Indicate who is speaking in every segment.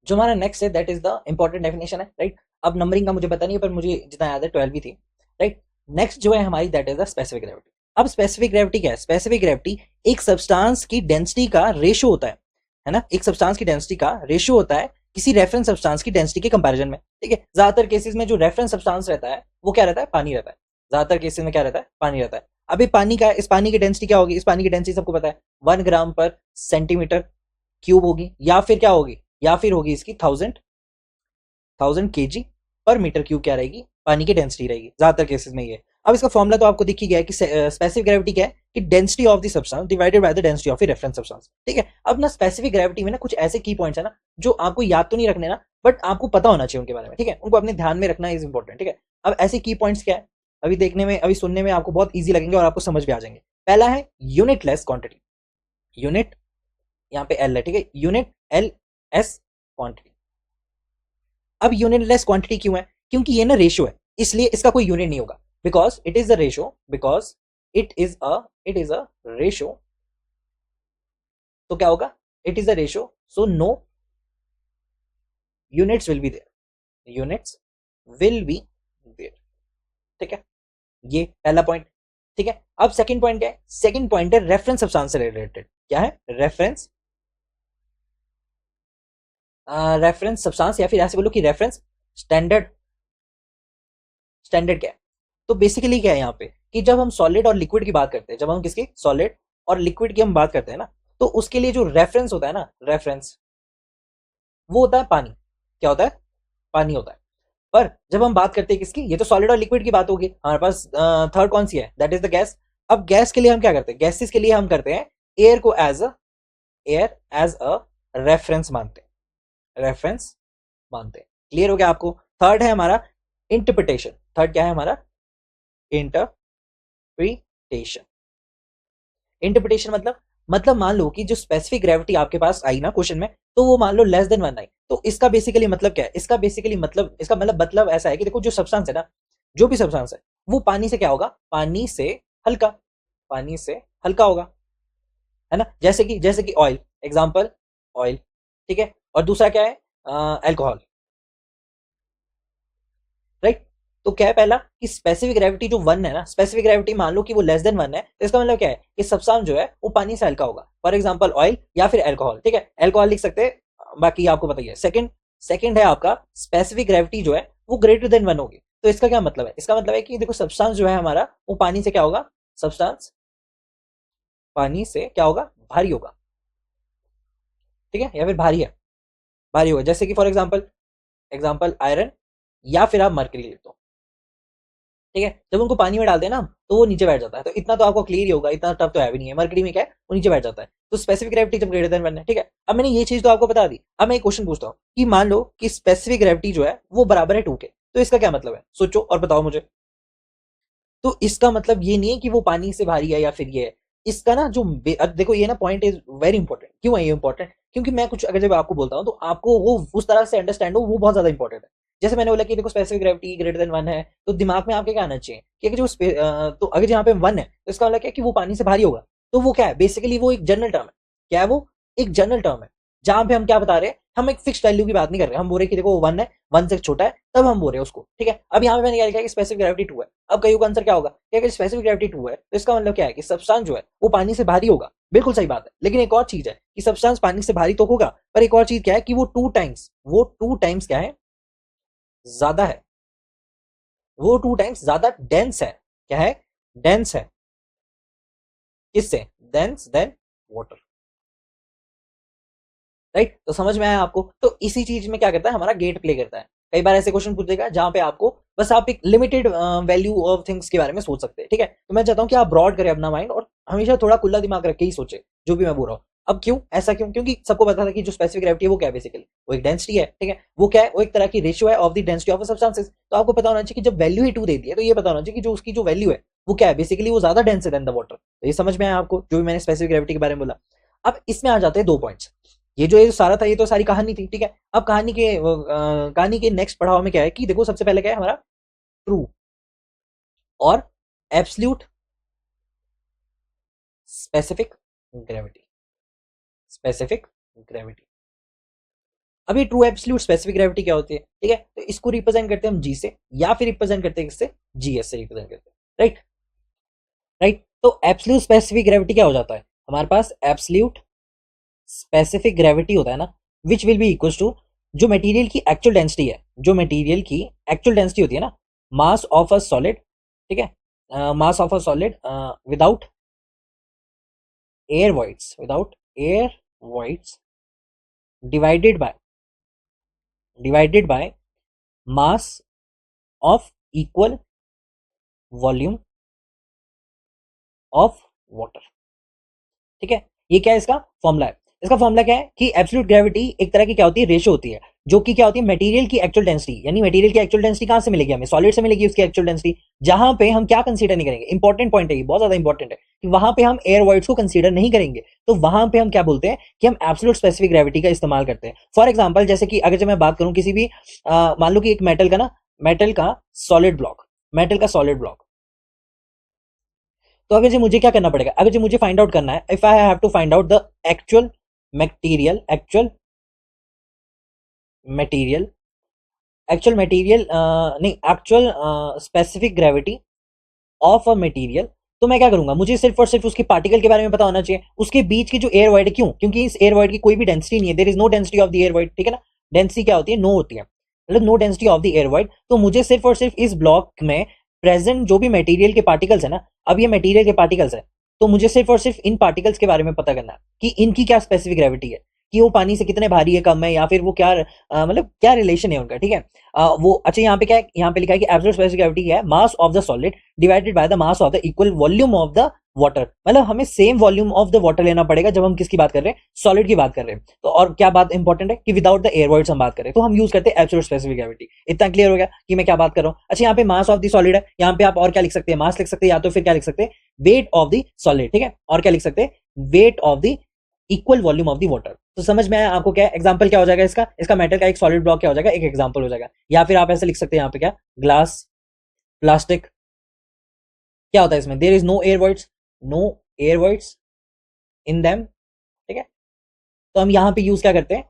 Speaker 1: जो हमारा नेक्स्ट है that is the important definition है, राइट। अब नंबरिंग का मुझे पता नहीं है, पर मुझे जितना याद है 12 भी थी, राइट। नेक्स्ट जो है हमारी that is the specific gravity. अब स्पेसिफिक ग्रेविटी क्या है? स्पेसिफिक ग्रेविटी एक सब्सटेंस की डेंसिटी का रेशियो होता है ना, एक सब्सटेंस की डेंसिटी का रेशियो होता है किसी रेफरेंस सब्सटेंस की डेंसिटी के कंपैरिजन में, ठीक है। ज्यादातर केसेस में जो रेफरेंस सब्सटेंस रहता है वो क्या रहता है? पानी रहता है। ज्यादातर केसेस में क्या रहता है? पानी रहता है। अभी पानी का, इस पानी की डेंसिटी क्या होगी? इस पानी की डेंसिटी सबको पता है, 1 ग्राम पर सेंटीमीटर क्यूब होगी, या फिर क्या होगी? या फिर होगी इसकी 1000 kg/m³ क्या रहेगी? पानी की डेंसिटी रहेगी ज्यादातर केसेस में ये। अब इसका फॉर्मूला तो आपको दिख ही गया है कि स्पेसिफिक ग्रेविटी क्या है? कि density of the substance divided by the density of the reference substance, ठीक है। अब ना स्पेसिफिक ग्रेविटी में ना कुछ ऐसे की पॉइंट्स है ना जो आपको याद तो नहीं रखने ना, बट आपको पता होना चाहिए उनके बारे में, ठीक है। उनको अपने ध्यान में रखना इज इंपॉर्टेंट, ठीक है। अब ऐसे की पॉइंट्स क्या है? अभी देखने में, अभी सुनने में आपको बहुत ईजी लगेंगे और आपको समझ भी आ जाएंगे। पहला है यूनिट लेस क्वांटिटी। यूनिट, यहाँ पे एल है, ठीक है, यूनिट एल एस क्वांटिटी। अब यूनिटलेस क्वांटिटी क्यों है? क्योंकि ये ना रेशियो है, इसलिए इसका कोई यूनिट नहीं होगा। Because it is the ratio, because it is a ratio. तो क्या होगा? It is a ratio, so no units will be there, units will be there, ठीक है। ये पहला पॉइंट, ठीक है। अब सेकंड पॉइंट क्या है? सेकंड पॉइंट है रेफरेंस सब्सटेंस से रिलेटेड। क्या है? रेफरेंस सब्सटेंस, या फिर ऐसे बोलो कि रेफरेंस स्टैंडर्ड। स्टैंडर्ड क्या है? तो बेसिकली क्या है यहाँ पे कि जब हम सॉलिड और लिक्विड की बात करते हैं, जब हम किसकी, सॉलिड और लिक्विड की हम बात करते हैं ना, तो उसके लिए जो रेफरेंस होता है ना, रेफरेंस, वो होता है पानी। क्या होता है? पानी होता है। पर जब हम बात करते हैं किसकी, ये तो सॉलिड और लिक्विड की बात होगी, हमारे पास थर्ड कौन सी है? That is the gas. अब गैस के लिए हम क्या करते हैं? गैसेस के लिए हम करते हैं एयर को एयर एज अ रेफरेंस मानते हैं, रेफरेंस मानते हैं। क्लियर हो गया आपको? थर्ड है हमारा इंटरप्रिटेशन। थर्ड क्या है हमारा? इंटरप्रिटेशन। इंटरप्रिटेशन मतलब मान लो कि जो स्पेसिफिक ग्रेविटी आपके पास आई ना क्वेश्चन में, तो वो मान लो लेस देन 1 आई, तो इसका बेसिकली मतलब क्या है? इसका बेसिकली मतलब, इसका मतलब ऐसा है कि देखो जो सब्सटेंस है ना, जो भी सब्सटेंस है, वो पानी से क्या होगा? पानी से हल्का, पानी से हल्का होगा, है ना। जैसे कि ऑयल, एग्जाम्पल ऑयल, ठीक है। और दूसरा क्या है? Alcohol, right. तो क्या है पहला कि स्पेसिफिक ग्रेविटी जो 1 है ना, स्पेसिफिक ग्रेविटी मान लो कि वो लेस देन 1 है, तो इसका मतलब क्या है कि सब्सटेंस जो है वो पानी से हल्का होगा। फॉर एग्जांपल ऑयल या फिर अल्कोहल, ठीक है। अल्कोहल लिख सकते हैं, बाकी आपको बताइए। सेकंड सेकंड है आपका स्पेसिफिक ग्रेविटी जो है वो greater than 1 होगी। तो इसका क्या मतलब है? इसका मतलब है कि देखो सब्सटेंस जो है हमारा वो पानी से क्या होगा? सब्सटेंस पानी से क्या होगा? भारी होगा, ठीक है, या फिर भारी है, भारी होगा। जैसे कि फॉर एग्जाम्पल आयरन, या फिर आप मर्करी लिख दो, ठीक है। जब उनको पानी में डालते हैं ना, तो वो नीचे बैठ जाता है। तो इतना तो आपको क्लियर ही होगा, इतना टफ तो है भी नहीं है। मरकरी में क्या है? वो नीचे बैठ जाता है। तो स्पेसिफिक ग्रेविटी जब greater than 1 है, ठीक है। अब मैंने ये चीज तो आपको बता दी। अब मैं एक क्वेश्चन पूछता हूँ कि मान लो कि स्पेसिफिक ग्रेविटी जो है वो बराबर है 2 के, तो इसका क्या मतलब है? सोचो और बताओ मुझे। तो इसका मतलब ये नहीं है कि वो पानी से भारी है या फिर ये है। इसका ना जो अब देखो ये ना पॉइंट इज वेरी इंपॉर्टेंट। क्यों है ये इंपॉर्टेंट? क्योंकि मैं कुछ अगर जब आपको बोलता हूँ तो आपको वो उस तरह से अंडरस्टैंड हो, वो बहुत ज्यादा इंपॉर्टेंट है। जैसे मैंने बोला कि देखो स्पेसिफिक ग्रेविटी greater than 1 है, तो दिमाग में आपके क्या आना चाहिए कि अगर तो अगर यहाँ पे 1 है तो इसका मतलब क्या है कि वो पानी से भारी होगा। तो वो क्या है? बेसिकली वो एक जनरल टर्म है। क्या है वो? एक जनरल टर्म है, जहां पे हम क्या बता रहे हैं, हम एक फिक्स वैल्यू की बात नहीं कर रहे। हम बोल रहे कि देखो 1 है, 1 से छोटा है, तब हम बोल रहे हैं उसको, ठीक है। अब यहाँ पे मैंने क्या लिखा है कि स्पेसिफिक ग्रेविटी 2 है। अब कईयों का आंसर क्या होगा कि अगर स्पेसिफिक ग्रेविटी 2 है तो इसका मतलब क्या है कि सब्सटेंस जो है वो पानी से भारी होगा। बिल्कुल सही बात है। लेकिन एक और चीज है कि सब्सटेंस पानी से भारी तो होगा, पर एक और चीज क्या है कि वो टू टाइम्स क्या है? ज्यादा है। वो 2 टाइम्स ज्यादा डेंस है। क्या है? डेंस है। किससे? Dense then water, right. तो समझ में आया आपको? तो इसी चीज में क्या करता है हमारा गेट प्ले करता है। कई बार ऐसे क्वेश्चन पूछेगा जहां पे आपको बस आप एक लिमिटेड वैल्यू ऑफ थिंग्स के बारे में सोच सकते हैं, ठीक है। तो मैं चाहता हूं कि आप ब्रॉड करें अपना माइंड और हमेशा थोड़ा खुला दिमाग रख के ही सोचे जो भी मैं बोल रहा हूँ। अब क्यों ऐसा? क्यों? क्योंकि सबको पता था कि जो स्पेसिफिक ग्रेविटी है वो क्या है? बेसिकली वो एक डेंसिटी है, ठीक है। वो क्या है? वो एक तरह की रेशियो है of the density of substances. तो आपको पता होना चाहिए कि जब वैल्यू ही 2 दे दी है तो ये पता होना चाहिए कि जो उसकी जो वैल्यू है वो क्या है? बेसिकली वो ज्यादा डेंस है देन द वाटर। तो ये समझ में आया आपको जो भी मैंने स्पेसिफिक ग्रेविटी के बारे में बोला? अब इसमें आ जाते हैं 2 पॉइंट्स। ये जो सारा था ये तो सारी कहानी थी, ठीक है। अब कहानी के नेक्स्ट पड़ाव में क्या है कि देखो सबसे पहले क्या है हमारा? ट्रू और absolute specific gravity, specific gravity. अभी ट्रू एब्सोल्यूट स्पेसिफिक ग्रेविटी क्या होती है, ठीक है, तो इसको रिप्रेजेंट करते हैं हम जी से, या फिर रिप्रेजेंट करते हैं किससे, जीएस से रिप्रेजेंट करते हैं, राइट राइट। तो एब्सोल्यूट स्पेसिफिक ग्रेविटी क्या हो जाता है, हमारे पास एब्सोल्यूट स्पेसिफिक ग्रेविटी होता है ना, which will be equal to जो मटेरियल की एक्चुअल डेंसिटी है, जो मटेरियल की एक्चुअल डेंसिटी होती है ना, मास ऑफ अ सॉलिड, ठीक है, mass of a solid without air voids, without air voids divided by mass of equal volume of water, ठीक है। ये क्या है, इसका फॉर्मूला है। इसका फॉर्मूला क्या है कि एब्सोल्यूट ग्रेविटी एक तरह की क्या होती है, रेशो होती है, जो कि क्या होती है, मटेरियल की एक्चुअल डेंसिटी, यानी मटेरियल की एक्चुअल डेंसिटी कहां से मिलेगी हमें, सॉलिड से मिलेगी उसकी एक्चुअल डेंसिटी। जहां पे हम क्या कंसीडर नहीं करेंगे, इंपॉर्टेंट पॉइंट है ये, बहुत ज्यादा इंपॉर्टेंट है कि वहां पे हम एयर वॉइड्स को कंसीडर नहीं करेंगे, तो वहां पे हम क्या बोलते हैं कि हम एब्सोल्यूट स्पेसिफिक ग्रेविटी का इस्तेमाल करते हैं। फॉर एग्जाम्पल जैसे कि अगर जब मैं बात करूं किसी भी मान लो कि एक मेटल का ना, मेटल का सॉलिड ब्लॉक, मेटल का सॉलिड ब्लॉक, तो अगर जी मुझे क्या करना पड़ेगा, अगर जी मुझे फाइंड आउट करना है, if I have to find out the actual material, material actual material नहीं, actual specific gravity of a material, तो मैं क्या करूंगा, मुझे सिर्फ और सिर्फ उसके पार्टिकल के बारे में पता होना चाहिए, उसके बीच की जो एयर वाइड है, क्यों, क्योंकि इस एयर वाइड की कोई भी डेंसिटी नहीं है, there is no density of the air void, ठीक है ना। डेंसिटी क्या होती है, नो होती है, मतलब no density of the air void. तो मुझे सिर्फ और सिर्फ इस ब्लॉक में प्रेजेंट जो भी मटेरियल के पार्टिकल्स है ना, अब ये मटेरियल के पार्टिकल्स है, तो मुझे सिर्फ और सिर्फ इन पार्टिकल्स के बारे में पता करना है कि इनकी क्या स्पेसिफिक ग्रेविटी है, कि वो पानी से कितने भारी है, कम है, या फिर वो क्या मतलब क्या रिलेशन है उनका, ठीक है। वो अच्छा यहाँ पे क्या है, यहाँ पे लिखा है कि एब्सोल्यूट स्पेसिफिक ग्रेविटी है mass of the solid divided by the mass of the equal volume of the water, मतलब हमें same volume of the water लेना पड़ेगा जब हम किसकी बात कर रहे हैं, सॉलिड की बात कर रहे हैं। तो और क्या बात इंपॉर्टेंट है कि विदाउट द एयर वॉइड्स हम बात करें, तो हम यूज करते हैं एब्सोल्यूट स्पेसिफिक ग्रेविटी। इतना क्लियर हो गया कि मैं क्या बात कर रहा हूँ। अच्छा यहाँ पे मास ऑफ द सॉलिड है, यहाँ पे आप और क्या लिख सकते हैं, मास लिख सकते हैं, या तो फिर क्या लिख सकते हैं, वेट ऑफ द सॉलिड, ठीक है, और क्या लिख सकते हैं, weight of the equal volume of the water. तो समझ में आया आपको, क्या एग्जांपल क्या हो जाएगा इसका, इसका मेटल का एक सॉलिड ब्लॉक क्या हो जाएगा, एक एग्जांपल हो जाएगा। या फिर आप ऐसे लिख सकते हैं यहाँ पे क्या, ग्लास, प्लास्टिक, क्या होता है इसमें, there is no air voids, no air voids in them, ठीक है। तो हम यहाँ पे यूज क्या करते हैं,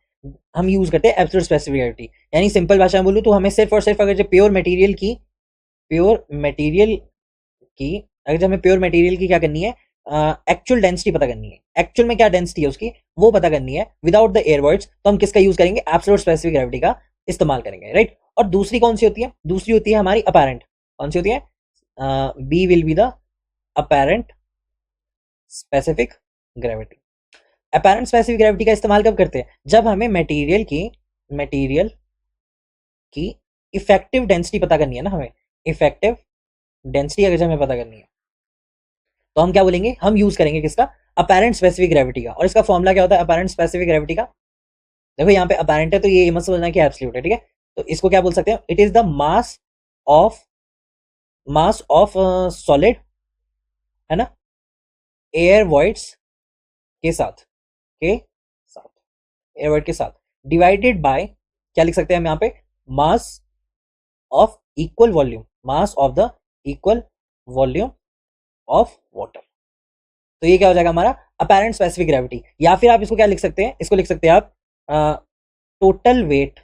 Speaker 1: हम यूज करते हैं एब्सोल्यूट स्पेसिफिक ग्रेविटी, यानी सिंपल भाषा में बोलूँ तो हमें सिर्फ और सिर्फ अगर जो प्योर मटेरियल की अगर जो हमें प्योर मटेरियल की क्या करनी है, एक्चुअल डेंसिटी पता करनी है, एक्चुअल में क्या डेंसिटी है उसकी वो पता करनी है विदाउट द एयर वर्ड्स, तो हम किसका यूज करेंगे, एब्सोल्यूट स्पेसिफिक ग्रेविटी का इस्तेमाल करेंगे, राइट। और दूसरी कौन सी होती है, दूसरी होती है हमारी अपेरेंट, कौन सी होती है, B will be the apparent specific gravity. Apparent specific gravity का इस्तेमाल कब करते हैं, जब हमें मटेरियल की इफेक्टिव डेंसिटी पता करनी है ना, हमें इफेक्टिव डेंसिटी अगर हमें पता करनी है, तो हम क्या बोलेंगे, हम यूज करेंगे किसका, अपेरेंट स्पेसिफिक ग्रेविटी का। और इसका फॉर्मूला क्या होता है अपेरेंट स्पेसिफिक ग्रेविटी का, देखो यहाँ पे अपेरेंट है तो ये मत समझना कि एब्सोल्यूट है, ठीक है। तो इसको क्या बोल सकते हैं, it is the of mass of solid, है ना, एयर वॉइड्स के साथ, के साथ एयर वॉइड के साथ डिवाइडेड बाय, क्या लिख सकते हैं हम यहाँ पे, mass of equal volume, mass of the equal volume of water. तो ये क्या हो जाएगा हमारा अपेरेंट स्पेसिफिक ग्रेविटी। या फिर आप इसको क्या लिख सकते हैं, इसको लिख सकते हैं आप टोटल वेट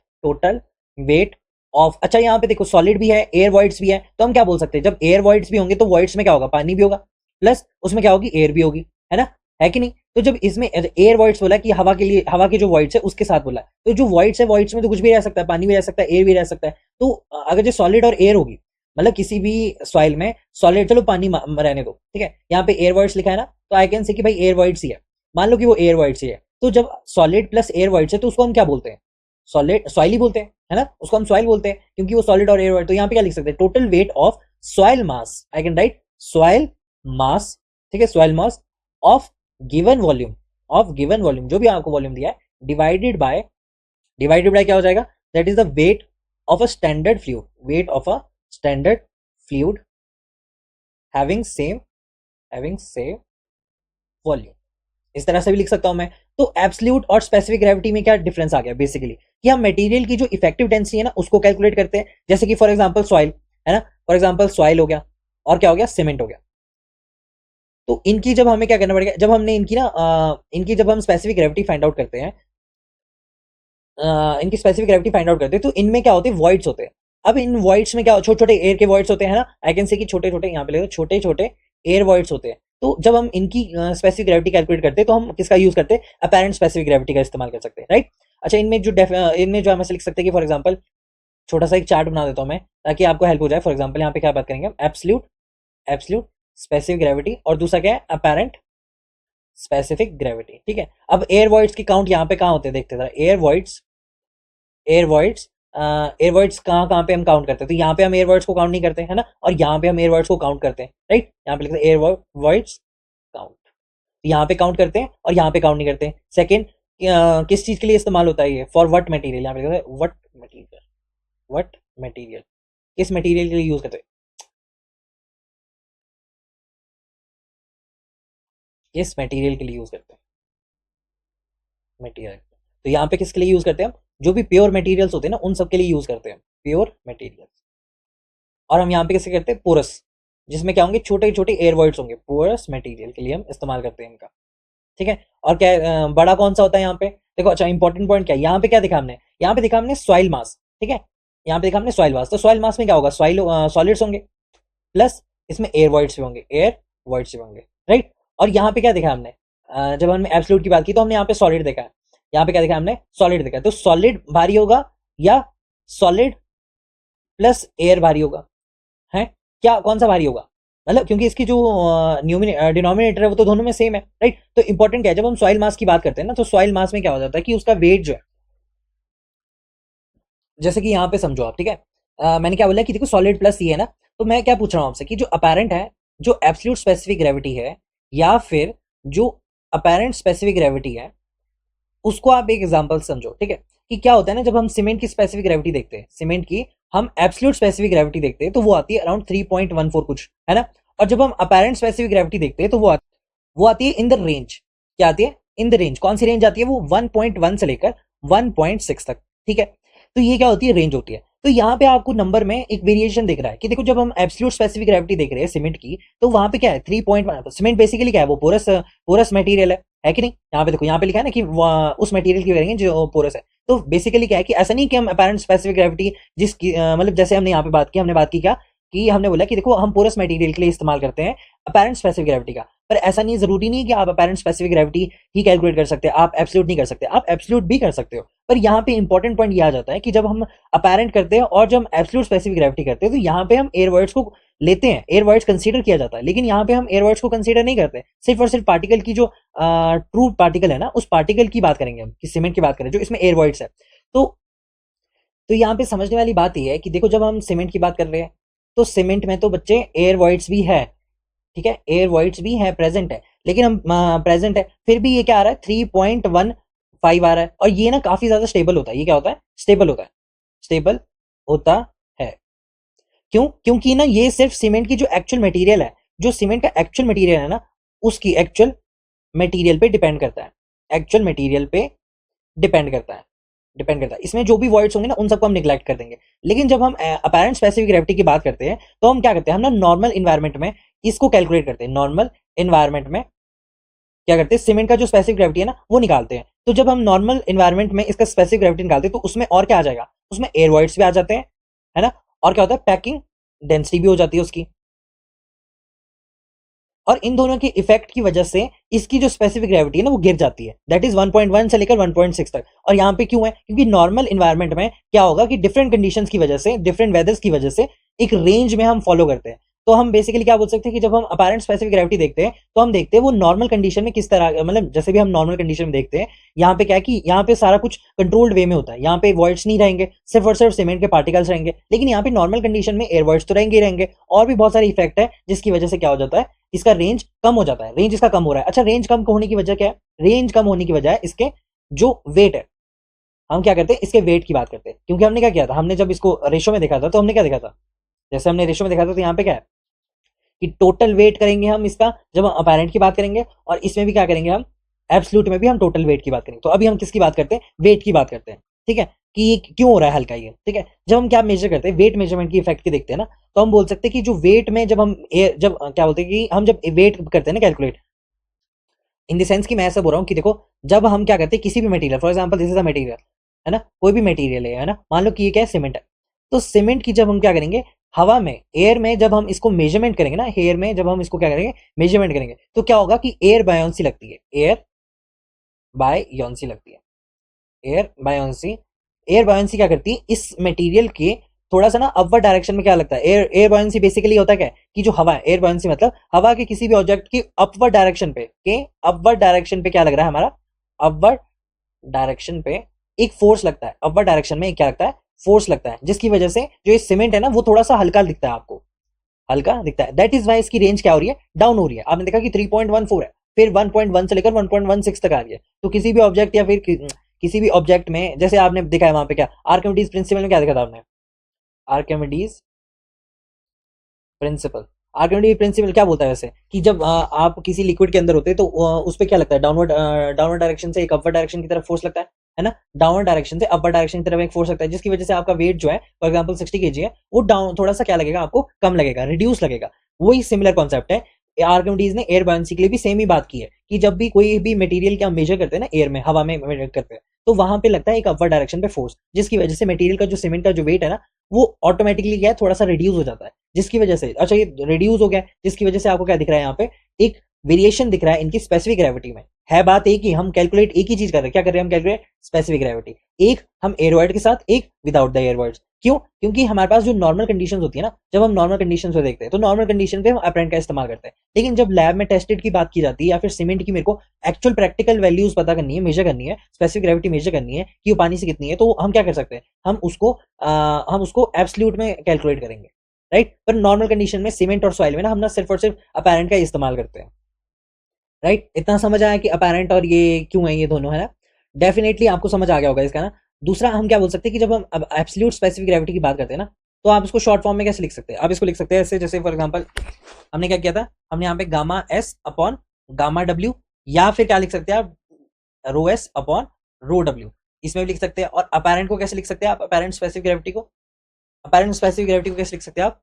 Speaker 1: ऑफ, अच्छा यहाँ पे देखो सॉलिड भी है एयर वॉइड्स भी है, तो हम क्या बोल सकते हैं, जब एयर वॉइड्स भी होंगे तो वॉइड्स में क्या होगा, पानी भी होगा, प्लस उसमें क्या होगी, एयर भी होगी, है ना, है कि नहीं। तो जब इसमें एयर वॉइड्स बोला कि हवा के लिए, हवा के जो वॉइड्स है उसके साथ बोला, तो जो वॉइड्स है वॉइड्स में तो कुछ भी रह सकता है, पानी भी रह सकता है, एयर भी रह सकता है। तो अगर जो सॉलिड और एयर होगी, मतलब किसी भी सॉइल में सॉलिड, चलो पानी रहने दो, ठीक है, यहाँ पे एयर वॉइड्स लिखा है ना, तो आई कैन से कि भाई एयर वॉइड्स ही है, मान लो कि वो एयर वॉइड्स ही है। तो जब सॉलिड प्लस एयर वॉइड्स है तो उसको हम क्या बोलते हैं, सॉलिड सॉइल ही बोलते हैं, है ना, उसको हम सॉइल बोलते हैं क्योंकि वो सॉलिड और एयर वॉइड। तो यहाँ पे क्या लिख सकते हैं, total weight of soil mass, I can right soil मास, ठीक है, soil mass of given volume, जो भी आपको वॉल्यूम दिया है, डिवाइडेड बाय क्या हो जाएगा, that is the weight of a standard fluid, having same volume. इस तरह से भी लिख सकता हूं मैं। तो एब्सोल्यूट और स्पेसिफिक ग्रेविटी में क्या डिफरेंस आ गया, बेसिकली कि हम मटेरियल की जो इफेक्टिव डेंसिटी है ना उसको कैलकुलेट करते हैं, जैसे कि फॉर एग्जांपल सॉइल, है ना, फॉर एग्जांपल सॉइल हो गया, और क्या हो गया, सीमेंट हो गया। तो इनकी जब हमें क्या करना पड़ेगा, जब हमने इनकी ना इनकी जब हम स्पेसिफिक ग्रेविटी फाइंड आउट करते हैं, इनकी स्पेसिफिक ग्रेविटी फाइंड आउट करते हैं, तो इनमें क्या होते हैं, वॉइड्स होते हैं। अब इन वॉइड्स में क्या, छोटे छोटे एयर के वॉइड्स होते हैं ना, आई कैन से कि छोटे छोटे, यहाँ पे देखो छोटे छोटे एयर वॉइड्स होते हैं। तो जब हम इनकी स्पेसिफिक ग्रेविटी कैलकुलेट करते हैं तो हम किसका यूज करते हैं, अपेरेंट स्पेसिफिक ग्रेविटी का इस्तेमाल कर सकते हैं, राइट। अच्छा, इनमें जो हम ऐसे लिख सकते हैं कि फॉर एग्जांपल छोटा सा एक चार्ट बना देता हूं मैं, ताकि आपको हेल्प हो जाए। फॉर एग्जांपल यहाँ पे क्या बात करेंगे हम, एब्सोल्यूट एब्सोल्यूट स्पेसिफिक ग्रेविटी, और दूसरा क्या है, अपेरेंट स्पेसिफिक ग्रेविटी, ठीक है। अब एयर वॉइड्स की काउंट यहाँ पे कहाँ होते हैं, देखते हैं air voids, air voids air words कहाँ कहाँ पे हम काउंट करते हैं, तो यहाँ पे हम एयर वर्ड्स को काउंट नहीं करते है ना, और यहाँ पे हम एयर वर्ड्स को काउंट करते हैं, राइट। यहाँ पे लिखते हैं एयर वर्ड्स काउंट, यहाँ पे काउंट करते हैं और यहाँ पे काउंट नहीं करते। सेकेंड, किस चीज के लिए इस्तेमाल होता है ये, फॉर व्हाट मटेरियल, यहाँ पे लिखा है व्हाट मटेरियल, व्हाट मटेरियल, किस मटेरियल के लिए यूज करते हैं, किस मटेरियल के लिए यूज करते हैं, मटेरियल। तो यहाँ पे किसके लिए यूज करते हैं हम, जो भी प्योर मटेरियल्स होते हैं ना उन सब के लिए यूज करते हैं, प्योर मटेरियल्स। और हम यहाँ पे कैसे करते हैं, पोरस, जिसमें क्या होंगे, छोटे छोटे एयर वर्ड्स होंगे, पोरस मटेरियल के लिए हम इस्तेमाल करते हैं इनका, ठीक है। और क्या बड़ा कौन सा होता है यहाँ पे, देखो अच्छा इंपॉर्टेंट पॉइंट क्या है, यहाँ पे क्या दिखा हमने, यहाँ पे दिखा हमने सॉइल मास, ठीक है। यहाँ पे दिखा हमने सॉइल मास, तो सॉइल मास में क्या होगा, सॉइल सॉलिड्स होंगे, प्लस इसमें एयर वॉइड्स भी होंगे, एयर वॉइड्स भी होंगे, राइट। और यहाँ पे क्या देखा हमने, जब हमने एब्सोल्यूट की बात की तो हमने यहाँ पे सॉलिड देखा है, यहाँ पे क्या देखा हमने, सॉलिड देखा है। तो सॉलिड भारी होगा या सॉलिड प्लस एयर भारी होगा, है क्या, कौन सा भारी होगा, मतलब क्योंकि इसकी जो डिनोमिनेटर है वो तो दोनों में सेम है, राइट। तो इंपॉर्टेंट क्या है, जब हम सॉइल मास की बात करते हैं ना, तो सॉइल मास में क्या हो जाता है कि उसका वेट जो है, जैसे कि यहाँ पे समझो आप, ठीक है। मैंने क्या बोला कि देखो सॉलिड प्लस ये है ना, तो मैं क्या पूछ रहा हूँ आपसे कि जो अपेरेंट है, जो एब्सोल्यूट स्पेसिफिक ग्रेविटी है, या फिर जो अपेरेंट स्पेसिफिक ग्रेविटी है, उसको आप एक एग्जांपल समझो, ठीक है। कि क्या होता है ना, जब हम सीमेंट की स्पेसिफिक ग्रेविटी देखते हैं, सीमेंट की हम एब्सोल्यूट स्पेसिफिक ग्रेविटी देखते हैं तो वो आती है अराउंड 3.14 कुछ, है ना। और जब हम अपेरेंट स्पेसिफिक ग्रेविटी देखते हैं तो वो आती है इन द रेंज, क्या आती है, इन द रेंज, कौन सी रेंज आती है, वो 1.1 से लेकर 1.6 तक, ठीक है। तो ये क्या होती है, रेंज होती है। तो यहाँ पे आपको नंबर में एक वेरिएशन दिख रहा है कि देखो जब हम एब्सोल्यूट स्पेसिफिक ग्रेविटी देख रहे हैं सीमेंट की, तो वहां पे क्या है, 3.1, सीमेंट बेसिकली क्या है, वो पोरस पोरस मटेरियल है कि नहीं। यहाँ पे देखो, यहाँ पे लिखा है ना कि उस मटेरियल की करेंगे जो पोरस है। तो बेसिकली क्या है कि ऐसा नहीं कि हम अपेरेंट स्पेसिफिक ग्रेविटी जिसकी मतलब जैसे हमने यहाँ पे बात की, हमने बात की क्या, कि हमने बोला कि देखो हम पोरस मटेरियल के लिए इस्तेमाल करते हैं अपेरेंट स्पेसिफिक ग्रेविटी का। पर ऐसा नहीं, जरूरी नहीं कि आप अपेरेंट स्पेसिफिक ग्रेविटी ही कैलकुलेट कर सकते हैं, आप एब्सोल्यूट नहीं कर सकते, आप एब्सोल्यूट भी कर सकते हो। पर यहाँ पे इंपॉर्टेंट पॉइंट ये आ जाता है कि जब हम अपेरेंट करते हैं और जब हम एब्सोल्यूट स्पेसिफिक ग्रेविटी करते हैं, तो यहाँ पे हम एयर वर्ड्स को लेते हैं, एयर वर्ड्स कंसीडर किया जाता है, लेकिन यहाँ पे हम एयर वर्ड्स को कंसीडर नहीं करते, सिर्फ और सिर्फ पार्टिकल की जो ट्रू पार्टिकल है ना, उस पार्टिकल की बात करेंगे हम, कि सीमेंट की बात करें जो इसमें एयर वर्ड्स है। तो तो यहाँ पे समझने वाली बात ये है कि देखो जब हम सीमेंट की बात कर रहे हैं, तो सीमेंट में तो बच्चे एयर वॉइड्स भी है, ठीक है, एयर वॉइड्स भी है, प्रेजेंट है, लेकिन हम प्रेजेंट है, फिर भी ये क्या आ रहा है, 3.15 आ रहा है। और ये ना काफी ज्यादा स्टेबल होता है, ये क्या होता है, स्टेबल होता है, स्टेबल होता है। क्यों, क्योंकि ना ये सिर्फ सीमेंट की जो एक्चुअल मटेरियल है, जो सीमेंट का एक्चुअल मटेरियल है ना, उसकी एक्चुअल मटेरियल पे डिपेंड करता है, एक्चुअल मटेरियल पे डिपेंड करता है, डिपेंड करता है। इसमें जो भी वर्ड्स होंगे ना उन सबको हम निगलेक्ट कर देंगे। लेकिन जब हम अपेरेंट स्पेसिफिक ग्रेविटी की बात करते हैं, तो हम क्या करते हैं, हम ना नॉर्मल इन्वायरमेंट में इसको कैलकुलेट करते हैं, नॉर्मल इन्वायरमेंट में क्या करते हैं, सीमेंट का जो स्पेसिफिक ग्रेविटी है ना वो निकालते हैं। तो जब हम नॉर्मल इन्वायरमेंट में इसका स्पेसिफिक ग्रेविटी निकालते हैं, तो उसमें और क्या आ जाएगा, उसमें एयर वॉइड्स भी आ जाते हैं, है ना। और क्या होता है, पैकिंग डेंसिटी भी हो जाती है उसकी। और इन दोनों के इफेक्ट की वजह से इसकी जो स्पेसिफिक ग्रेविटी है ना वो गिर जाती है, दैट इज 1.1 से लेकर 1.6 तक। और यहाँ पे क्यों है, क्योंकि नॉर्मल इन्वायरमेंट में क्या होगा कि डिफरेंट कंडीशंस की वजह से, डिफरेंट वेदर्स की वजह से एक रेंज में हम फॉलो करते हैं। तो हम बेसिकली क्या बोल सकते हैं कि जब हम अपेरेंट स्पेसिफिक ग्रेविटी देखते हैं, तो हम देखते हैं वो नॉर्मल कंडीशन में किस तरह, मतलब जैसे भी हम नॉर्मल कंडीशन में देखते हैं, यहाँ पे क्या है कि यहाँ पे सारा कुछ कंट्रोल्ड वे में होता है, यहाँ पे वॉइड्स नहीं रहेंगे, सिर्फ और सिर्फ सीमेंट के पार्टिकल्स रहेंगे। लेकिन यहाँ पे नॉर्मल कंडीशन में एयर वॉइड्स तो रहेंगे ही रहेंगे, और भी बहुत सारे इफेक्ट है जिसकी वजह से क्या हो जाता है, इसका रेंज कम हो जाता है, रेंज इसका कम हो रहा है। अच्छा, रेंज कम होने की वजह क्या है, रेंज कम होने की वजह है इसके जो वेट है। हम क्या करते हैं, इसके वेट की बात करते हैं, क्योंकि हमने क्या किया था, हमने जब इसको रेशो में देखा था तो हमने क्या देखा था, जैसे हमने रेशो में देखा था, तो यहाँ पे क्या है कि टोटल वेट करेंगे हम इसका, जब हम अपेरेंट की बात करेंगे, और इसमें भी क्या करेंगे हम, एब्सोल्यूट में भी हम टोटल वेट की बात करेंगे। तो अभी हम किसकी बात करते हैं, वेट की बात करते हैं, ठीक है, कि ये क्यों हो रहा है हल्का ये, ठीक है। जब हम क्या मेजर करते हैं, वेट मेजरमेंट की इफेक्ट की देखते हैं ना, तो हम बोल सकते हैं कि जो वेट में जब हम जब क्या बोलते हैं कि हम जब वेट करते हैं ना कैलकुलेट, इन द सेंस कि मैं ऐसा बोल रहा हूँ कि देखो जब हम क्या करते हैं किसी भी material, for example this is a material, है ना, कोई भी मटेरियल है ना, मान लो कि ये क्या है, सीमेंट है। तो सीमेंट की जब हम क्या करेंगे, हवा में, एयर में जब हम इसको मेजरमेंट करेंगे ना, एयर में जब हम इसको क्या करेंगे, मेजरमेंट करेंगे, तो क्या होगा कि एयर बायोंसी लगती है, एयर बायोंसी लगती है, एयर बायोंसी। एयर बायोंसी क्या करती है, इस मटेरियल के थोड़ा सा ना अपवर्ड डायरेक्शन में क्या लगता है, एयर एयर बायोंसी बेसिकली होता है क्या है, कि जो हवा है, एयर बायोंसी मतलब हवा के किसी भी ऑब्जेक्ट की अपवर्ड डायरेक्शन पे, अपवर्ड डायरेक्शन पे क्या लग रहा है हमारा, अपवर्ड डायरेक्शन पे एक फोर्स लगता है, अपवर्ड डायरेक्शन में क्या लगता है, फोर्स लगता है, जिसकी वजह से जो ये सीमेंट है ना वो थोड़ा सा हल्का दिखता है आपको, हल्का दिखता है। दैट इज वाई इसकी रेंज क्या हो रही है, डाउन हो रही है। आपने देखा कि 3.14 है, फिर 1.1 से लेकर 1.16 तक आ रही है। तो किसी भी ऑब्जेक्ट या फिर किसी भी ऑब्जेक्ट में, जैसे आपने देखा है वहां पे क्या, आर्किमिडीज प्रिंसिपल में क्या देखा था आपने, आर्किमिडीज प्रिंसिपल। आर्किमिडीज प्रिंसिपल क्या बोलता है वैसे, कि जब आप किसी लिक्विड के अंदर होते हैं तो उस पर क्या लगता है, डाउनवर्ड डायरेक्शन से एक अपवर्ड डायरेक्शन की तरफ फोर्स लगता है ना, डाउनवर्ड डायरेक्शन से अपर डायरेक्शन की तरफ एक फोर्स लगता है, जिसकी वजह से आपका वेट जो है फॉर एग्जांपल 60 kg है, वो डाउन थोड़ा सा क्या लगेगा आपको, कम लगेगा, रिड्यूस लगेगा। वही सिमिलर कॉन्सेप्ट है, आर्किमिडीज ने एयर बायोंसी के लिए भी सेम ही बात की है, कि जब भी कोई भी मटेरियल क्या मेजर करते हैं ना, एयर में, हवा में मेजर करते हैं, तो वहां पे लगता है एक अपवर्ड डायरेक्शन पे फोर्स, जिसकी वजह से मटेरियल का जो सीमेंट का जो वेट है ना, वो ऑटोमेटिकली क्या है, थोड़ा सा रिड्यूस हो जाता है, जिसकी वजह से, अच्छा ये रिड्यूस हो गया, जिसकी वजह से आपको क्या दिख रहा है यहाँ पे, एक वेरिएशन दिख रहा है इनकी स्पेसिफिक ग्रेविटी में। है बात एक ही, हम कैलकुलेट एक ही चीज कर रहे हैं, क्या कर रहे हैं हम, कैलकुलेट स्पेसिफिक ग्रेविटी, एक हम एयरवाइड के साथ, एक विदाउट द एयरवाइड्स। क्यों, क्योंकि हमारे पास जो नॉर्मल कंडीशंस होती है ना, जब हम नॉर्मल कंडीशंस को देखते हैं तो नॉर्मल कंडीशन पे हम अपरेंट का इस्तेमाल करते हैं, लेकिन जब लैब में टेस्टेड की बात की जाती है, या फिर सीमेंट की मेरे को एक्चुअल प्रैक्टिकल वैल्यूज पता करनी है, मेजर करनी है, स्पेसिफिक ग्रेविटी मेजर करनी है कि वो पानी से कितनी है, तो हम क्या कर सकते हैं, हम उसको एब्सोल्यूट में कैलकुलेट करेंगे, राइट। पर नॉर्मल कंडीशन में सीमेंट और सॉइल में ना हम ना सिर्फ और सिर्फ अपैरेंट का इस्तेमाल करते हैं, राइट। इतना समझ आया कि अपैरेंट और ये क्यों है, ये दोनों है ना, डेफिनेटली आपको समझ आ गया होगा इसका ना। दूसरा हम क्या बोल सकते हैं कि जब हम अब एब्सोल्यूट स्पेसिफिक ग्रेविटी की बात करते हैं ना, तो आप इसको शॉर्ट फॉर्म में कैसे लिख सकते हैं, आप इसको लिख सकते हैं ऐसे, जैसे फॉर एग्जांपल हमने क्या किया था, हमने यहाँ पे gamma S upon gamma W, या फिर क्या लिख सकते हैं आप, रो एस अपॉन रो डब्ल्यू, इसमें भी लिख सकते हैं। और अपैरेंट को कैसे लिख सकते हैं आप, अपैरेंट स्पेसिफिक ग्रेविटी को, अपैरेंट स्पेसिफिक ग्रेविटी को कैसे लिख सकते हैं आप,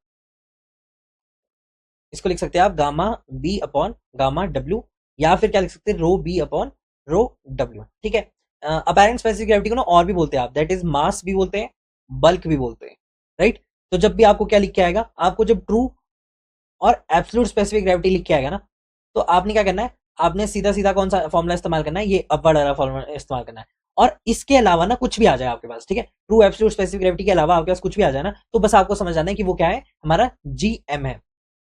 Speaker 1: इसको लिख सकते हैं आप gamma B upon gamma W, या फिर क्या लिख सकते हैं, rho B upon rho W, ठीक है। अपैरेंट स्पेसिफिक ग्रेविटी को ना और भी बोलते हैं आप, दैट इज मास भी बोलते हैं, बल्क भी बोलते हैं, राइट। तो जब भी आपको क्या लिख के आएगा, आपको जब ट्रू और एब्सोल्यूट स्पेसिफिक ग्रेविटी लिख के आएगा ना, तो आपने क्या करना है, आपने सीधा सीधा कौन सा फॉर्मुला इस्तेमाल करना है, ये अपवर्ड वाला फॉर्मुला इस्तेमाल करना है। और इसके अलावा ना कुछ भी आ जाए आपके पास, ठीक है, ट्रू एब्सोल्यूट स्पेसिफिक ग्रेविटी के अलावा आपके पास कुछ भी आ जाए ना, तो बस आपको समझ आना है कि वो क्या है, हमारा जीएम है,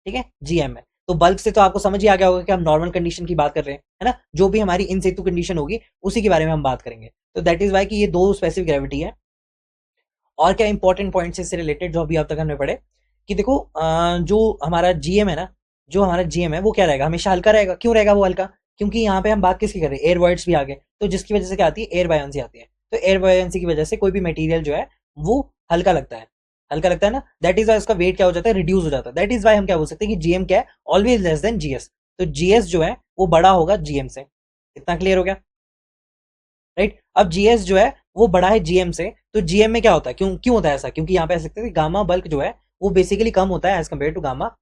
Speaker 1: ठीक है, जीएम है। तो बल्क से तो आपको समझ ही आ गया होगा कि हम नॉर्मल कंडीशन की बात कर रहे हैं, है ना, जो भी हमारी इन सितु कंडीशन होगी उसी के बारे में हम बात करेंगे। तो दैट इज वाई कि ये दो स्पेसिफिक ग्रेविटी है। और क्या इंपॉर्टेंट पॉइंट्स इससे रिलेटेड जो अभी आप तक हमने पढ़े, कि देखो जो हमारा जीएम है ना, जो हमारा जीएम है वो क्या रहेगा, हमेशा हल्का रहेगा। क्यों रहेगा वो हल्का, क्योंकि यहाँ पे हम बात किसकी कर रहे हैं, एयर वर्ड्स भी आ गए, तो जिसकी वजह से क्या आती है, एयर बायोंसी आती है। तो एयर बायोंसी की वजह से कोई भी मटेरियल जो है वो हल्का लगता है, हल्का लगता है ना, दैट इज वाई उसका वेट क्या हो जाता है, रिड्यूस हो जाता है। दैट इज वाई हम क्या बोल सकते हैं कि जीएम क्या है, ऑलवेज लेस देन जीएस। तो जीएस जो है वो बड़ा होगा जीएम से। इतना क्लियर हो गया, राइट। अब जीएस जो है वो बड़ा है जीएम से, तो जीएम में क्या होता है, क्यों क्यों होता है ऐसा, क्योंकि यहाँ पे ऐसे सकते हैं गामा बल्क जो है वो बेसिकली कम होता है as compare to gamma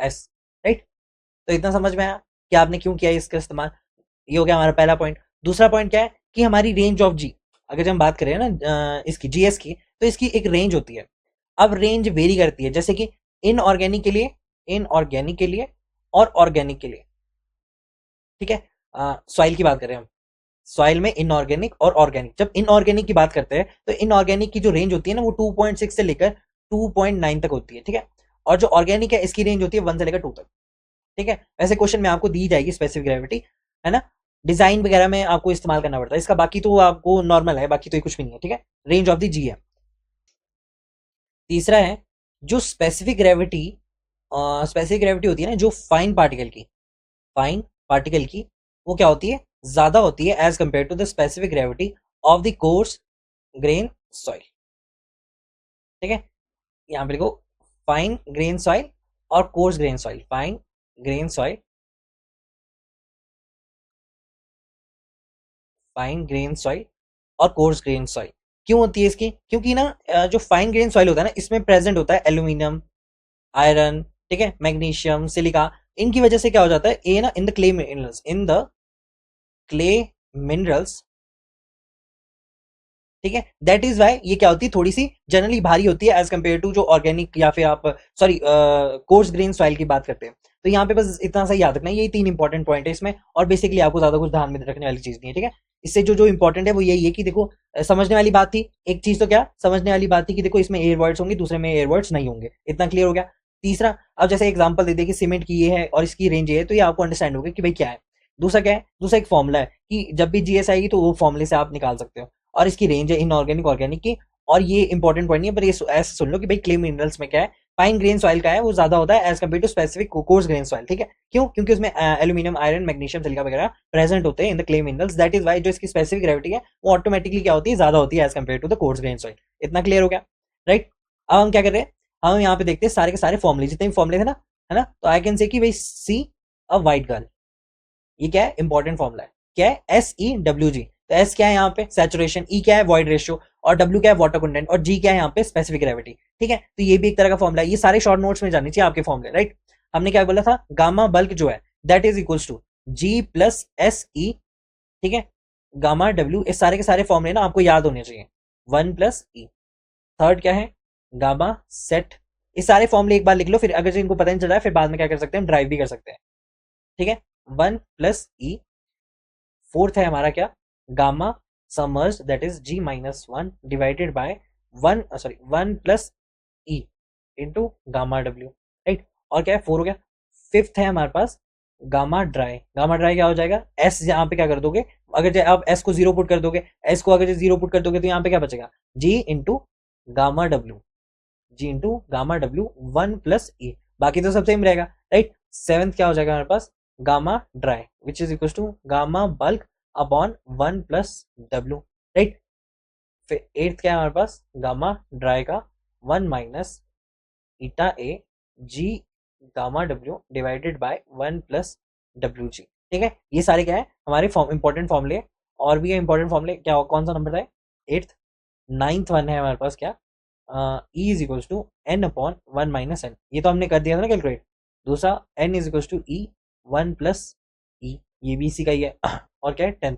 Speaker 1: S, right. तो इतना समझ में आया कि आपने क्यों किया इसका इस्तेमाल। ये हो गया हमारा पहला पॉइंट। दूसरा पॉइंट क्या है कि हमारी रेंज ऑफ जी, अगर जब हम बात करें ना इसकी जीएस की, तो इसकी एक रेंज होती है। अब रेंज वेरी करती है, जैसे कि इनऑर्गेनिक के लिए, इनऑर्गेनिक के लिए और ऑर्गेनिक के लिए, ठीक है। सॉइल की बात करें हम, सॉइल में इनऑर्गेनिक और ऑर्गेनिक, जब इनऑर्गेनिक की बात करते हैं तो इनऑर्गेनिक की जो रेंज होती है ना वो 2.6 से लेकर 2.9 तक होती है, ठीक है। और जो ऑर्गेनिक है इसकी रेंज होती है 1 से लेकर 2 तक, ठीक है। वैसे क्वेश्चन में आपको दी जाएगी स्पेसिफिक ग्रेविटी, है ना, डिजाइन वगैरह में आपको इस्तेमाल करना पड़ता है इसका, बाकी तो आपको नॉर्मल है, बाकी तो ये कुछ भी नहीं है, ठीक है। रेंज ऑफ द जी है। तीसरा है जो स्पेसिफिक ग्रेविटी होती है ना, जो फाइन पार्टिकल की, फाइन पार्टिकल की, वो क्या होती है, ज्यादा होती है as compare to the specific gravity of the coarse grain soil, ठीक है। यहाँ पे लिखो फाइन ग्रेन सॉइल और coarse grain soil, fine grain soil, fine grain soil और कोर्स ग्रेन सॉइल। क्यों होती है इसकी, क्योंकि ना जो फाइन ग्रेन सॉइल होता है ना, इसमें प्रेजेंट होता है एल्यूमिनियम, आयरन, ठीक है, मैग्नीशियम, सिलिका। इनकी वजह से क्या हो जाता है, ये ना इन the clay minerals, in the clay minerals, ठीक है। दैट इज वाई ये क्या होती है, थोड़ी सी जनरली भारी होती है एज कम्पेयर टू जो ऑर्गेनिक या फिर आप सॉरी कोर्स ग्रेन सॉइल की बात करते हैं। तो यहाँ पे बस इतना सा याद रखना है, यही 3 इंपॉर्टेंट पॉइंट है इसमें, और बेसिकली आपको ज्यादा कुछ ध्यान में रखने वाली चीज नहीं है, ठीक है। इससे जो जो इंपॉर्टेंट है वो यही है कि देखो समझने वाली बात थी, एक चीज तो क्या समझने वाली बात थी कि देखो इसमें एयर वर्ड्स होंगे, दूसरे में एयर वर्ड्स नहीं होंगे, इतना क्लियर हो गया। तीसरा, अब जैसे एग्जांपल दे दे कि सीमेंट की ये है और इसकी रेंज ये है, तो ये आपको अंडरस्टैंड होगा कि भाई क्या है। दूसरा क्या है, दूसरा एक फॉर्मूला है कि जब भी जीएस आएगी तो वो फॉर्मूले से आप निकाल सकते हो, और इसकी रेंज है इनऑर्गेनिक ऑर्गेनिक की। और ये इंपॉर्टेंट पॉइंट नहीं है, पर ये ऐसे सुन लो कि भाई क्ले मिनरल्स में क्या है, फाइन ग्रेन सॉइल का है वो ज्यादा होता है as compare to specific coarse grain soil, ठीक है। क्यों? क्योंकि उसमें एल्यूमिनियम, आयरन, मैग्नीशियम, सिलिका वगैरह प्रेजेंट होते हैं in the clay minerals, that is why जो इसकी स्पेसिफिक ग्रेविटी है वो ऑटोमेटिकली क्या होती है, ज्यादा होती है as compare to the coarse grain soil. इतना क्लियर हो गया, राइट। अब हम क्या कर रहे हैं, हम यहाँ पे देखते हैं सारे के सारे फॉर्मुले, जितने भी फॉर्मुले थे ना, है ना, तो आई कैन से कि भाई सी अ वाइट गर्ल, ये क्या है, इंपॉर्टेंट फॉर्मुला है, क्या है, SeWg। तो S क्या है यहाँ पे, सैचुरेशन, E क्या है, वॉइड रेशियो, और W क्या है, वाटर कंटेंट, और G क्या है यहाँ पे, स्पेसिफिक ग्रेविटी, ठीक है। तो ये भी एक तरह का फॉर्मुला है, ये सारे शॉर्ट नोट्स में जाने चाहिए आपके फॉर्मुले, राइट। हमने क्या बोला था, गामा बल्क जो है that is equals to G plus SE, ठीक है, गामा W, इस सारे के सारे फॉर्मुले ना आपको याद होने चाहिए, 1 प्लस E। थर्ड क्या है, गामा सेट, इस सारे फॉर्मुले एक बार लिख लो, फिर अगर इनको पता नहीं चल रहा है फिर बाद में क्या कर सकते हैं, ड्राइव भी कर सकते हैं, ठीक है। 1 प्लस E। फोर्थ है हमारा क्या, gamma submerged, that is G minus 1 divided by 1 plus E into gamma W, right. और क्या है, 4 हो गया। फिफ्थ है हमारे पास गामा ड्राई, गामा ड्राई क्या हो जाएगा, S यहाँ पे क्या कर दोगे, अगर आप S को 0 पुट कर दोगे, S को अगर 0 पुट कर दोगे तो यहाँ पे क्या बचेगा, G into gamma W, G into gamma W 1 plus E, बाकी तो सब सेम रहेगा, राइट। सेवेंथ क्या हो जाएगा हमारे पास, gamma dry which is equal to gamma bulk upon 1 plus W, right. फिर एट्थ क्या है हमारे पास, गामा ड्राई का 1 minus eta A G gamma W divided by 1 plus WG, ठीक है। ये सारे क्या है हमारे इंपॉर्टेंट फॉर्मुले, और भी इंपॉर्टेंट फॉर्मुले, क्या कौन सा नंबर था, एट्थ। नाइन्थ वन है हमारे पास क्या, E is equals to N upon 1 minus N, ये तो हमने कर दिया था ना कैलकुलेट। दूसरा N is equals to E 1 plus E, ये भी इसी का ही है। और क्या है, tenth,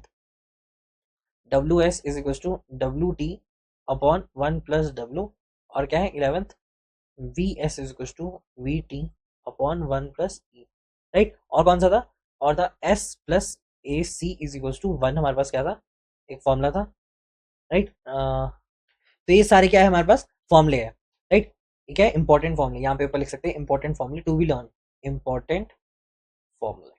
Speaker 1: WS is equals to WT upon 1 plus W, और क्या है, 11th VS is equals to VT upon 1 plus E, right. और कौन सा था, और था S plus AC is equals to 1, हमारे पास क्या था, एक फॉर्मूला था, राइट। तो ये सारे क्या है हमारे पास फॉर्मुले है, राइट। ठीक है, इंपॉर्टेंट फॉर्मुले यहाँ पे ऊपर लिख सकते हैं, इंपॉर्टेंट फॉर्मुले टू बी लर्न, इंपॉर्टेंट फॉर्मुले।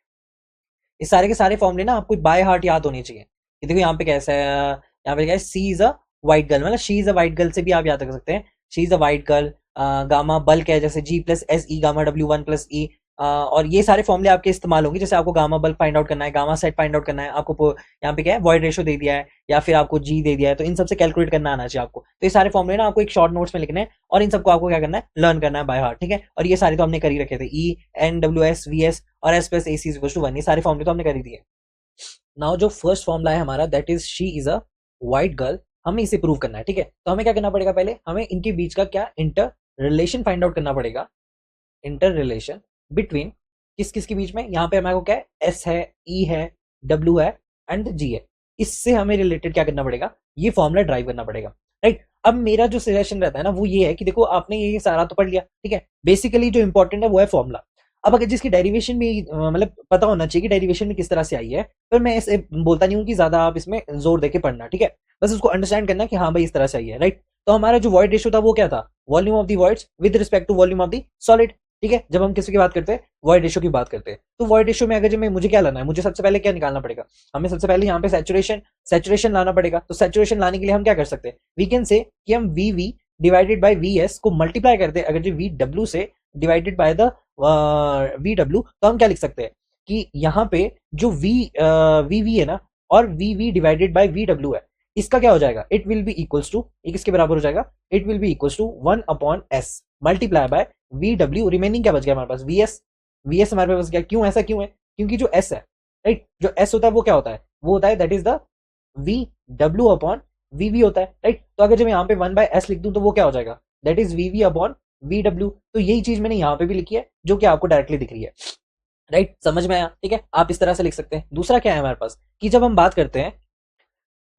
Speaker 1: ये सारे के सारे फॉर्मुले ना आपको बाय हार्ट याद होने चाहिए। ये देखो यहाँ पे कैसा है, यहाँ पे क्या है, सी इज अ वाइट गर्ल, मतलब she is a white girl से भी आप याद रख सकते हैं, she is a white girl. Gamma bulk है, जैसे G plus S e gamma W 1 plus E, और ये सारे फॉर्मुले आपके इस्तेमाल होंगे, जैसे आपको गामा बल्क फाइंड आउट करना है, गामा सेट फाइंड आउट करना है, आपको यहाँ पे क्या है, वॉइड रेशियो दे दिया है, या फिर आपको G दे दिया है, तो इन सबसे कैलकुलेट करना आना चाहिए आपको। तो ये सारे फॉर्मुले ना आपको एक शॉर्ट नोट्स में लिखने हैं, और इन सबको आपको क्या करना है, लर्न करना है बाय हार्ट, ठीक है। और ये सारे तो हमने कर ही रखे थे, ENWS VS और S plus AC is equal to 1, ये सारे फॉर्मुले तो हमने कर ही दिए। नाउ जो फर्स्ट फॉर्मुला है हमारा, that is she is a white girl, हमें इसे प्रूव करना है, ठीक है। तो हमें क्या करना पड़ेगा, पहले हमें इनके बीच का क्या इंटर रिलेशन फाइंड आउट करना पड़ेगा, इंटर रिलेशन बिटवीन किस किस के बीच में, यहाँ पे हमारे को क्या है, S है, E है, W है एंड G है, इससे हमें रिलेटेड क्या करना पड़ेगा, ये फॉर्मुला ड्राइव करना पड़ेगा, राइट। अब मेरा जो सजेशन रहता है ना वो ये है कि देखो आपने ये सारा तो पढ़ लिया, ठीक है, बेसिकली जो इंपॉर्टेंट है वो है फॉर्मुला। अब अगर जिसकी डेरिवेशन भी मतलब पता होना चाहिए कि डेरिवेशन में किस तरह से आई है, पर मैं ऐसे बोलता नहीं हूँ कि ज्यादा आप इसमें जोर देके पढ़ना, ठीक है, बस उसको अंडरस्टैंड करना कि हाँ भाई इस तरह से आई है, राइट। तो हमारा जो वॉइड रेशियो था वो क्या था, volume of the voids with respect to volume of the solid, ठीक है। जब हम किसी की बात करते हैं, वॉइड रेशियो की बात करते हैं, तो वॉइड रेशियो में अगर जो मुझे क्या लाना है, मुझे सबसे पहले क्या निकालना पड़ेगा, हमें सबसे पहले यहाँ पे सैचुरेशन लाना पड़ेगा। तो सैचुरेशन लाने के लिए हम क्या कर सकते हैं, वी कैन से कि हम VV डिवाइडेड बाय VS को मल्टीप्लाई करते हैं, अगर जो VW से डिवाइडेड बाय द VW, तो हम क्या लिख सकते हैं कि यहाँ पे जो VV है ना, और VV डिवाइडेड बाय VW है, इसका क्या हो जाएगा, it will be equals to, एक इसके बराबर हो जाएगा, it will be equals to 1 upon S multiply by VW, remaining क्या बच गया हमारे पास, VS हमारे पास बच गया। क्यों, ऐसा क्यों है, क्योंकि जो S है, राइट, जो S होता है वो क्या होता है, वो होता है that is the VW upon VV होता है, राइट। तो अगर जब यहाँ पे 1 बाय S लिख दूं तो वो क्या हो जाएगा, that is VV upon VW। तो यही चीज मैंने यहाँ पे भी लिखी है, जो कि आपको डायरेक्टली दिख रही है, राइट, समझ में आया, ठीक है। आप इस तरह से लिख सकते हैं। दूसरा क्या है हमारे पास, कि जब हम बात करते हैं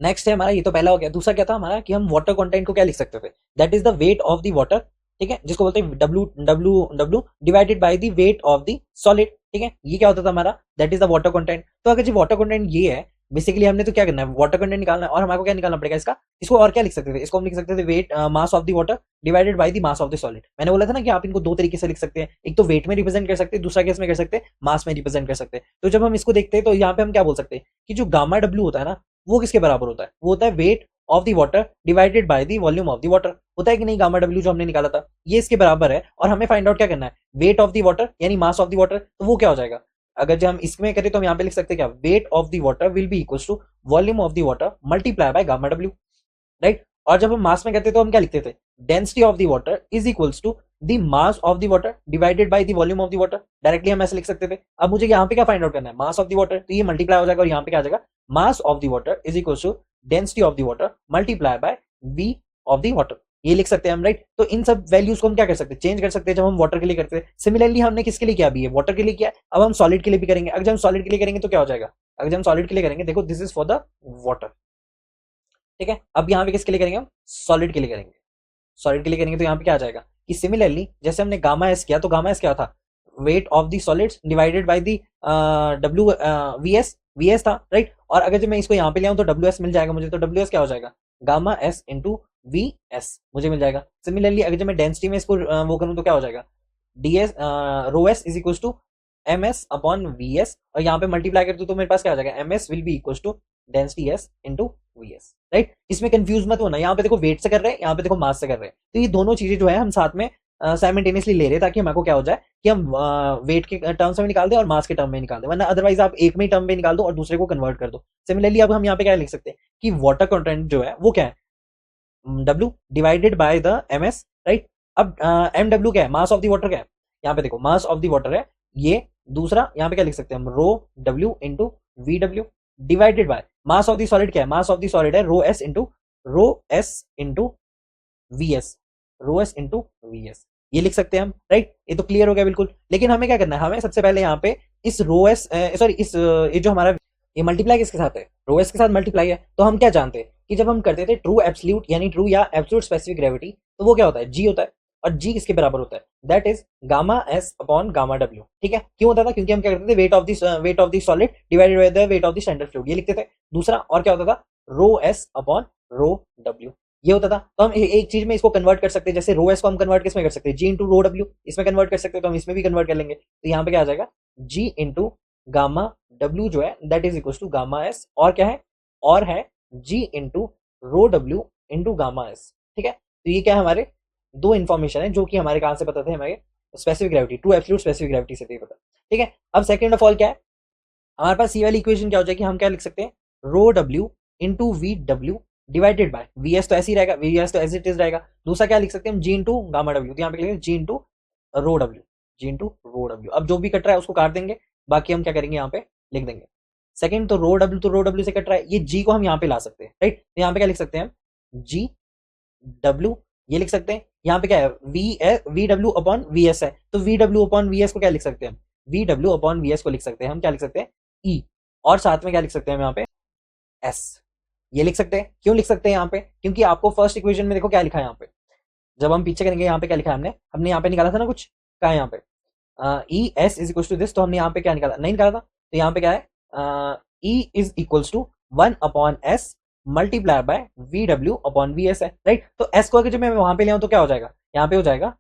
Speaker 1: नेक्स्ट है हमारा, ये तो पहला हो गया। दूसरा क्या था हमारा कि हम वाटर कंटेंट को क्या लिख सकते थे, that is the wait of the water, ठीक है, जिसको बोलते हैं W W W divided by the wait of the solid, ठीक है। ये क्या होता था हमारा, that is the water content. तो अगर जी वाटर कंटेंट ये है, बेसिकली हमने तो क्या करना है, वाटर कंटेंट निकालना है, और हमारे को क्या निकालना पड़ेगा इसका, इसको और क्या लिख सकते थे, इसको हम लिख सकते थे weight mass of the water divided by the mass of the solid. मैंने बोला था ना कि आप इनको दो तरीके से लिख सकते हैं, एक तो वेट में रिप्रेजेंट कर सकते हैं, दूसरा केस में कर सकते हैं मास में रिप्रेजेंट कर सकते हैं। तो जब हम इसको देखते हैं तो यहाँ पे हम क्या बोल सकते हैं कि जो गामा डब्ल्यू होता है ना, वो किसके बराबर होता है, वो होता है wait of the water divided by the volume of the water. होता है कि नहीं, गामा डब्ल्यू जो हमने निकाला था ये इसके बराबर है, और हमें फाइंड आउट क्या करना है, वेट ऑफ द वाटर यानी मास ऑफ द वाटर। तो वो क्या हो जाएगा, अगर जब हम इसमें करें तो हम यहाँ पे लिख सकते हैं क्या, weight of the water will be equal to volume of the water multiply by gamma W, right. और जब हम मास में करते तो हम क्या लिखते थे, density of the water is equals to the mass of the water divided by the volume of the water. Directly हम ऐसे लिख सकते थे। अब मुझे यहाँ पे क्या फाइंड आउट करना है, मास ऑफ द वाटर, तो ये मल्टीप्लाई हो जाएगा और यहाँ पे क्या आ जाएगा, mass of the water is equals to density of the water multiply by V of the water. ये लिख सकते हैं हम, राइट। तो इन सब वैल्यूज को हम क्या कर सकते हैं, चेंज कर सकते हैं जब हम वाटर के लिए करते हैं। सिमिलरली हमने किसके लिए किया, अभी ये वाटर के लिए किया, अब हम सॉलिड के लिए भी करेंगे। अगर जब हम सॉलिड के लिए करेंगे तो क्या हो जाएगा, अगर हम सॉलिड के लिए करेंगे, देखो this is for the water, ठीक है। अब यहाँ पे किसके लिए करेंगे, हम सॉलिड के लिए करेंगे। सॉलिड के लिए करेंगे तो यहाँ पे क्या आ जाएगा कि सिमिलरली जैसे हमने गामा एस किया, तो गामा एस क्या था, wait of the solids divided by the W V S था, राइट। और अगर जब मैं इसको यहाँ पे ले आऊँ तो डब्ल्यू एस मिल जाएगा मुझे, तो डब्ल्यू एस क्या हो जाएगा, gamma S into V S मुझे मिल जाएगा। सिमिलरली अगर जब मैं डेंसिटी में इसको वो करूँ तो क्या हो जाएगा, D S rho S is equal to M S upon V S, और यहाँ पे मल्टीप्लाई कर दूं तो मेरे पास क्या आ जाएगा, M S will be equal to density S into V S, right. इसमें कंफ्यूज मत होना, यहाँ पे देखो वेट से कर रहे हैं, यहाँ पे देखो मास से कर रहे हैं, तो ये दोनों चीजें जो है हम साथ में साइमल्टेनियसली ले रहे हैं, ताकि हमारे को क्या हो जाए कि हम वेट के टर्म्स में निकाल दें और मास के टर्म में निकाल दें, वरना अदरवाइज आप एक में ही टर्म में निकाल दो और दूसरे को कन्वर्ट कर दो। सिमिलरली अब हम यहाँ पे क्या लिख सकते हैं कि वाटर कंटेंट जो है वो क्या है, W divided by the M S, right. अब एम डब्ल्यू क्या है, मास ऑफ द वाटर क्या है, यहाँ पे देखो मास ऑफ द वाटर है ये। दूसरा यहाँ पे क्या लिख सकते हैं हम, rho W into V W divided by mass of the solid क्या है, मास ऑफ द सॉलिड है rho S into V S, rho S into V S. ये लिख सकते हैं हम, राइट। ये तो क्लियर हो गया बिल्कुल। लेकिन हमें क्या करना है, हमें सबसे पहले यहाँ पे इस रो एस सॉरी इस ये जो हमारा ये मल्टीप्लाई किसके साथ है, रो एस के साथ मल्टीप्लाई है। तो हम क्या जानते हैं कि जब हम करते थे ट्रू एब्सोल्यूट यानी ट्रू या एब्सोल्यूट स्पेसिफिक ग्रेविटी, तो वो क्या होता है, जी होता है। और जी किसके बराबर होता है, that is gamma S upon gamma W, ठीक है। क्यों होता था, क्योंकि हम क्या करते थे, wait of the solid divided by the wait of the standard fluid, ये लिखते थे। दूसरा और क्या होता था, रो एस अपॉन रो डब्ल्यू, ये होता था। तो हम एक चीज में इसको कन्वर्ट कर सकते हैं, जैसे रो एस को हम कन्वर्ट किसमें कर सकते हैं, जी इंटू रो डब्ल्यू, इसमें कन्वर्ट कर सकते हैं, तो हम इसमें भी कन्वर्ट कर लेंगे। तो यहाँ पे क्या आ जाएगा, जी इंटू गामा डब्ल्यू जो है that is equal to gamma S, और क्या है, और है G into rho W into gamma S, ठीक है। तो ये क्या है, हमारे दो इन्फॉर्मेशन है जो कि हमारे कहां से पता थे, हमारे specific gravity, two absolute specific gravity से थे पता, ठीक है। अब सेकंड ऑफ ऑल क्या है, हमारे पास ये वाली इक्वेशन क्या हो जाएगी, हम क्या लिख सकते हैं, rho W into V W divided by V S, तो ऐसे ही रहेगा, वी एस तो एज इट इज रहेगा। दूसरा क्या लिख सकते हैं हम, जी इंटू गामा डब्ल्यू, तो यहाँ पे लिखेंगे जी इंटू रो डब्ल्यू, जी इंटू रो डब्ल्यू। अब जो भी कट रहा है उसको काट देंगे, बाकी हम क्या करेंगे यहाँ पे लिख देंगे। सेकंड तो रो डब्ल्यू से कट रहा है, ये जी को हम यहाँ पे ला सकते हैं, राइट। तो यहाँ पे क्या लिख सकते हैं हम, जी डब्ल्यू, ये लिख सकते हैं। यहाँ पे क्या है, V W upon V S है, तो we W upon V S को क्या लिख सकते हैं हम, we W upon V S को लिख सकते हैं हम, क्या लिख सकते हैं, ई। और साथ में क्या लिख सकते हैं हम यहाँ पे, एस, ये लिख सकते हैं। क्यों लिख सकते हैं यहाँ पे, क्योंकि आपको फर्स्ट इक्वेशन में देखो क्या लिखा है यहाँ पे, जब हम पीछे करेंगे यहाँ पे क्या लिखा है, हमने हमने यहाँ पे निकाला था ना कुछ, क्या है यहाँ पे, E S is equal to this, तो हमने यहाँ पे क्या निकाला, नहीं निकाला था, तो यहाँ पे क्या है, E is equals to 1/s multiply by V W upon V S है, राइट। तो एस को अगर जब मैं वहां पे ले आऊं तो क्या हो जाएगा, यहाँ पे हो जाएगा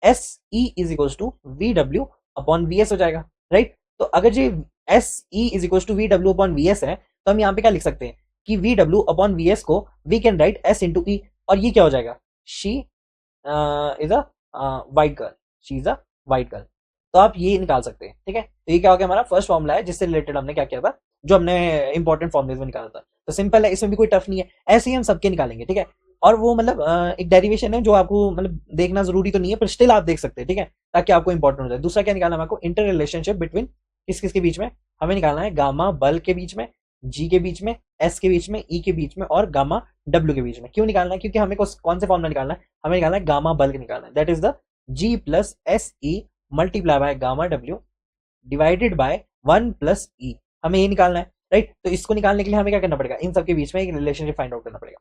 Speaker 1: S E is equals to V W upon V S हो जाएगा, राइट। तो अगर G S E is equals to V W upon V S है, तो हम यहाँ पे क्या लिख सकते हैं कि V W upon V S को we can write S into E, और ये क्या हो जाएगा, she is a white girl, she is a white girl. तो आप ये निकाल सकते हैं, ठीक है। तो ये क्या हो गया, हमारा फर्स्ट फॉर्मूला है जिससे रिलेटेड हमने क्या किया था, जो हमने इंपॉर्टेंट फॉर्मुलेज में निकाला था। तो सिंपल है, इसमें भी कोई टफ नहीं है, ऐसे ही हम सबके निकालेंगे, ठीक है। और वो मतलब एक डेरिवेशन है जो आपको मतलब देखना जरूरी तो नहीं है, पर स्टिल आप देख सकते हैं, ठीक है, ताकि आपको इंपॉर्टेंट हो जाए। दूसरा क्या निकालना है आपको, इंटर रिलेशनशिप बिटवीन किस किस के बीच में, हमें निकालना है गामा बल के बीच में, जी के बीच में, एस के बीच में, ई के बीच में, और गामा डब्ल्यू के बीच में। क्यों निकालना है, क्योंकि हमें कौन से फॉर्मूला निकालना है, हमें निकालना है गामा बल निकालना है, that is the G plus S E multiply by gamma W divided by 1 plus E, हमें ये निकालना है, राइट। तो इसको निकालने के लिए हमें क्या करना पड़ेगा, इन सबके बीच में एक रिलेशनशिप फाइंड आउट करना पड़ेगा,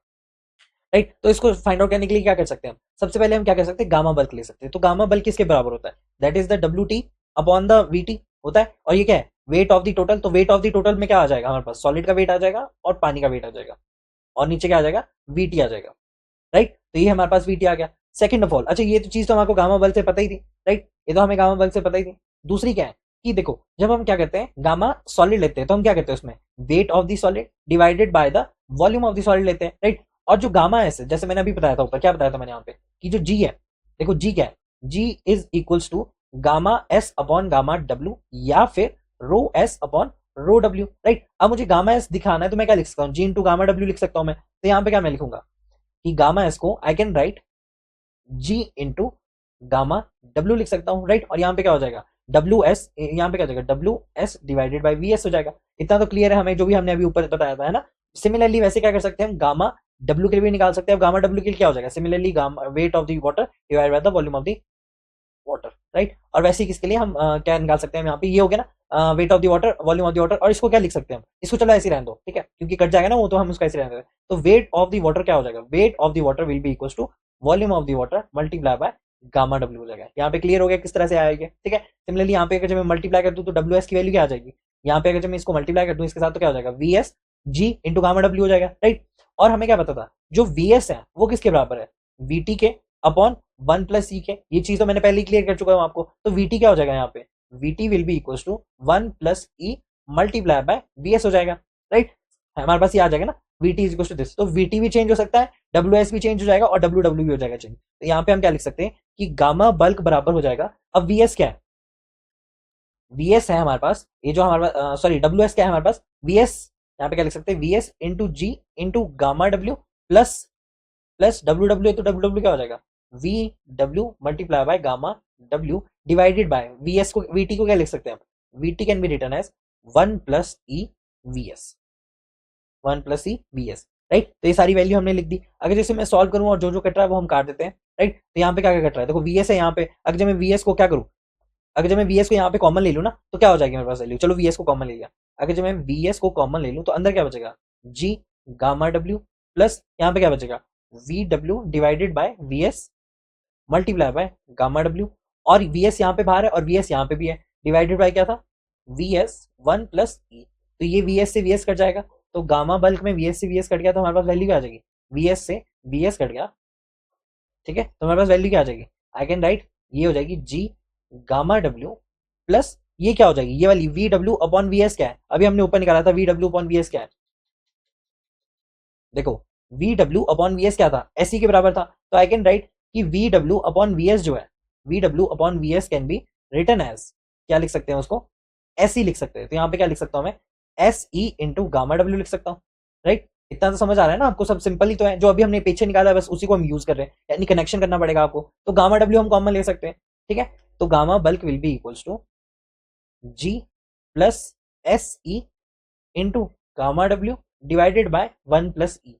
Speaker 1: राइट। तो इसको फाइंड आउट करने के लिए क्या कर सकते हैं हम, सबसे पहले हम क्या कर सकते हैं, गामा बल्क ले सकते हैं। तो गामा बल्क किसके बराबर होता है, that is the W T upon the we T होता है। और ये क्या है, वेट ऑफ द टोटल। तो वेट ऑफ द टोटल में क्या आ जाएगा हमारे पास, सॉलिड का वेट आ जाएगा और पानी का वेट आ जाएगा, और नीचे क्या आ जाएगा, वीटी आ जाएगा, राइट। तो ये हमारे पास वीटी आ गया। सेकंड ऑफ ऑल, अच्छा ये तो चीज तो हमारे गामा बल्क से पता ही थी, राइट, ये तो हमें गामा बल्क से पता ही थी। दूसरी क्या है कि देखो, जब हम क्या करते हैं गामा सॉलिड लेते हैं तो हम क्या करते हैं उसमें wait of the solid divided by the volume of the solid लेते हैं, राइट। और जो गामा एस है, जैसे मैंने अभी बताया था ऊपर, क्या बताया था मैंने यहाँ पे कि जो जी है, देखो जी क्या है, G is equals to gamma S upon gamma W या फिर rho S upon rho W, right. अब मुझे गामा एस दिखाना है तो मैं क्या लिख सकता हूँ, जी इंटू गामा डब्ल्यू लिख सकता हूँ मैं। तो यहाँ पे क्या मैं लिखूंगा कि गामा एस को I can write G into gamma W लिख सकता हूँ, राइट। और यहाँ पे क्या हो जाएगा, डब्ल्यू एस, यहाँ पे क्या हो जाएगा, W S divided by we S हो जाएगा। इतना तो क्लियर है हमें, जो भी हमने अभी ऊपर बताया था, है ना। सिमिलरली वैसे क्या कर सकते हैं हम, गामा डब्ल्यू के लिए भी निकाल सकते हैं। अब गामा डब्ल्यू के लिए क्या हो जाएगा, similarly gamma wait of the water divided by the volume of the water, right. और वैसे ही किसके लिए हम क्या निकाल सकते हैं, यहाँ पे ये हो गया ना, weight of the water, volume of the water. और इसको क्या लिख सकते हैं हम, इसको चलो ऐसे ही रहने दो, ठीक है, क्योंकि कट जाएगा ना वो, तो हम उसका ऐसे रहने देते। तो वेट ऑफ द वाटर क्या हो जाएगा, weight of the water will be equal to volume of the water multiply by gamma W हो जाएगा। यहाँ पे क्लियर हो गया किस तरह से आएगा, ठीक है। सिमिलरली यहाँ पे अगर जब मैं मल्टीप्लाई कर दूँ तो डब्ल्यू एस की वैल्यू क्या आ जाएगी, यहाँ पे अगर जब मैं इसको मल्टीप्लाई कर दूँ इसके साथ तो क्या हो जाएगा, V S G into gamma W हो जाएगा, राइट। और हमें क्या पता था, जो वी एस है वो किसके बराबर है, वी टी के अपॉन वन प्लस ई के। ये चीज तो मैंने पहले ही क्लियर कर चुका हूँ आपको। तो वीटी क्या हो जाएगा यहाँ पे, VT will be equal to one plus E multiply by V S हो जाएगा, राइट। हमारे पास ये आ जाएगा ना, VT is equal to this. तो वीटी भी चेंज हो सकता है, डब्ल्यू एस भी चेंज हो जाएगा और डब्ल्यू डब्ल्यू भी हो जाएगा चेंज। तो यहाँ पे हम क्या लिख सकते हैं कि गामा बल्क बराबर हो जाएगा, अब वी एस क्या है, वी एस है हमारे पास, ये जो हमारे पास सॉरी डब्ल्यू एस क्या है हमारे पास, वी एस, यहाँ पे क्या लिख सकते हैं, V S into G into gamma W plus plus W W, तो डब्ल्यू डब्ल्यू क्या हो जाएगा, V W multiply by gamma W divided by V S को, वी टी को क्या लिख सकते हैं हम, V T can be return as one plus e V S, one plus e V S, right. तो ये सारी वैल्यू हमने लिख दी। अगर जैसे मैं सॉल्व करूँ और जो जो कट रहा है वो हम काट देते हैं, राइट। तो यहाँ पे क्या क्या कट रहा है, देखो वी एस है यहाँ पे। अगर जब मैं वी एस को क्या करूँ, अगर जब मैं वी एस को यहाँ पे कॉमन ले लूँ ना तो क्या हो जाएगी मेरे पास वैल्यू, चलो वी एस को कॉमन ले लिया। अगर जब मैं वी एस को कॉमन ले लूँ तो अंदर क्या बचेगा, जी गामा डब्ल्यू प्लस यहाँ पे क्या बचेगा, we W divided by V S multiply by gamma W. और वी एस यहाँ पे बाहर है और वी एस यहाँ पे भी है, डिवाइडेड बाय क्या था, we S one plus e. तो ये वी एस से वी एस कट जाएगा, तो गामा बल्क में वी एस से वी एस कट गया तो हमारे पास वैल्यू क्या आ जाएगी, वी एस से वी एस कट गया, ठीक है। तो हमारे पास वैल्यू क्या आ जाएगी, आई कैन राइट, ये हो जाएगी जी गामा डब्ल्यू प्लस ये क्या हो जाएगी, ये वाली V W upon V S क्या है, अभी हमने ऊपर निकाला था V W upon V S क्या है, देखो V W upon V S क्या था, एस सी के बराबर था। तो आई कैन राइट कि V W upon V S जो है, V W upon V S can be return as, क्या लिख सकते हैं उसको, एस ई लिख सकते हैं। तो यहाँ पे क्या लिख सकता हूँ मैं, S e into gamma W लिख सकता हूँ, राइट। इतना तो समझ आ रहा है ना आपको, सब सिंपल ही तो है, जो अभी हमने पीछे निकाला है बस उसी को हम यूज कर रहे हैं, यानी कनेक्शन करना पड़ेगा आपको। तो गामा डब्ल्यू हम कॉमन ले सकते हैं, ठीक है। तो gamma bulk will be equals to G plus S e into gamma W divided by one plus e,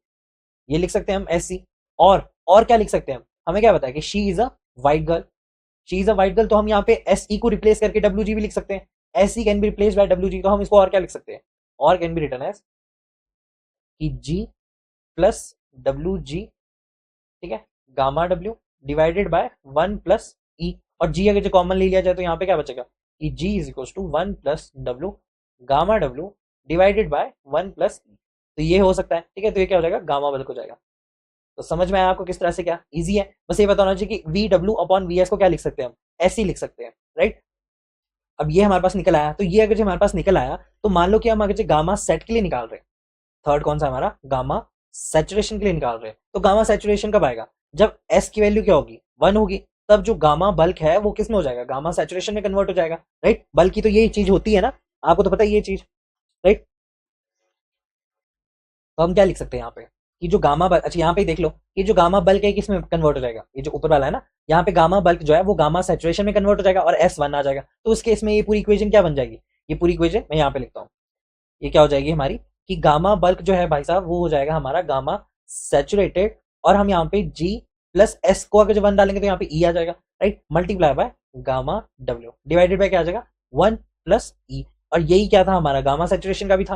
Speaker 1: ये लिख सकते हैं हम एस सी। और क्या लिख सकते हैं हम, हमें क्या पता है कि she is a white girl, she is a white girl. तो हम यहाँ पे एस ई को रिप्लेस करके डब्ल्यू जी भी लिख सकते हैं, S C can be replace by W G. तो हम इसको और क्या लिख सकते हैं, और कैन बी रिटर्न एज कि जी प्लस डब्ल्यू जी, ठीक है, gamma W divided by one plus e. और जी अगर जो कॉमन ले लिया जाए तो यहाँ पे क्या बचेगा कि G is equal to one plus W gamma W divided by one plus e. तो ये हो सकता है, ठीक है। तो ये क्या हो जाएगा, गामा बल्क हो जाएगा। तो समझ में आया आपको किस तरह से, क्या इजी है, बस ये बताना चाहिए कि V W upon V S को क्या लिख सकते हैं हम, ऐसे ही लिख सकते हैं, राइट। अब ये हमारे पास निकल आया, तो ये अगर जो हमारे पास निकल आया तो मान लो कि हम अगर जो गामा सेट के लिए निकाल रहे हैं, थर्ड कौन सा हमारा, गामा सैचुरेशन के लिए निकाल रहे हैं। तो गामा सैचुरेशन कब आएगा, जब एस की वैल्यू क्या होगी, वन होगी। तब जो गामा बल्क है वो किस में हो जाएगा, गामा सैचुरेशन में कन्वर्ट हो जाएगा, राइट। बल्कि तो यही चीज होती है ना, आपको तो पता है ये चीज, राइट। तो हम क्या लिख सकते हैं यहाँ पे कि जो गामा बल्क, अच्छा यहाँ पे देख लो, ये जो गामा बल्क है किसमें कन्वर्ट हो जाएगा, ये जो ऊपर वाला है ना, यहाँ पे गामा बल्क जो है वो गामा सैचुरेशन में कन्वर्ट हो जाएगा और एस वन आ जाएगा। तो उस केस में ये पूरी इक्वेशन क्या बन जाएगी, ये पूरी इक्वेशन मैं यहाँ पे लिखता हूँ, ये क्या हो जाएगी हमारी कि गामा बल्क जो है भाई साहब वो हो जाएगा हमारा गामा सैचुरेटेड। और हम यहाँ पे जी प्लस एस को अगर जब वन डालेंगे तो यहाँ पे ई आ जाएगा, right, multiply by gamma W divided by क्या आ जाएगा, वन प्लस ई। और यही क्या था हमारा गामा सैचुरेशन का भी था,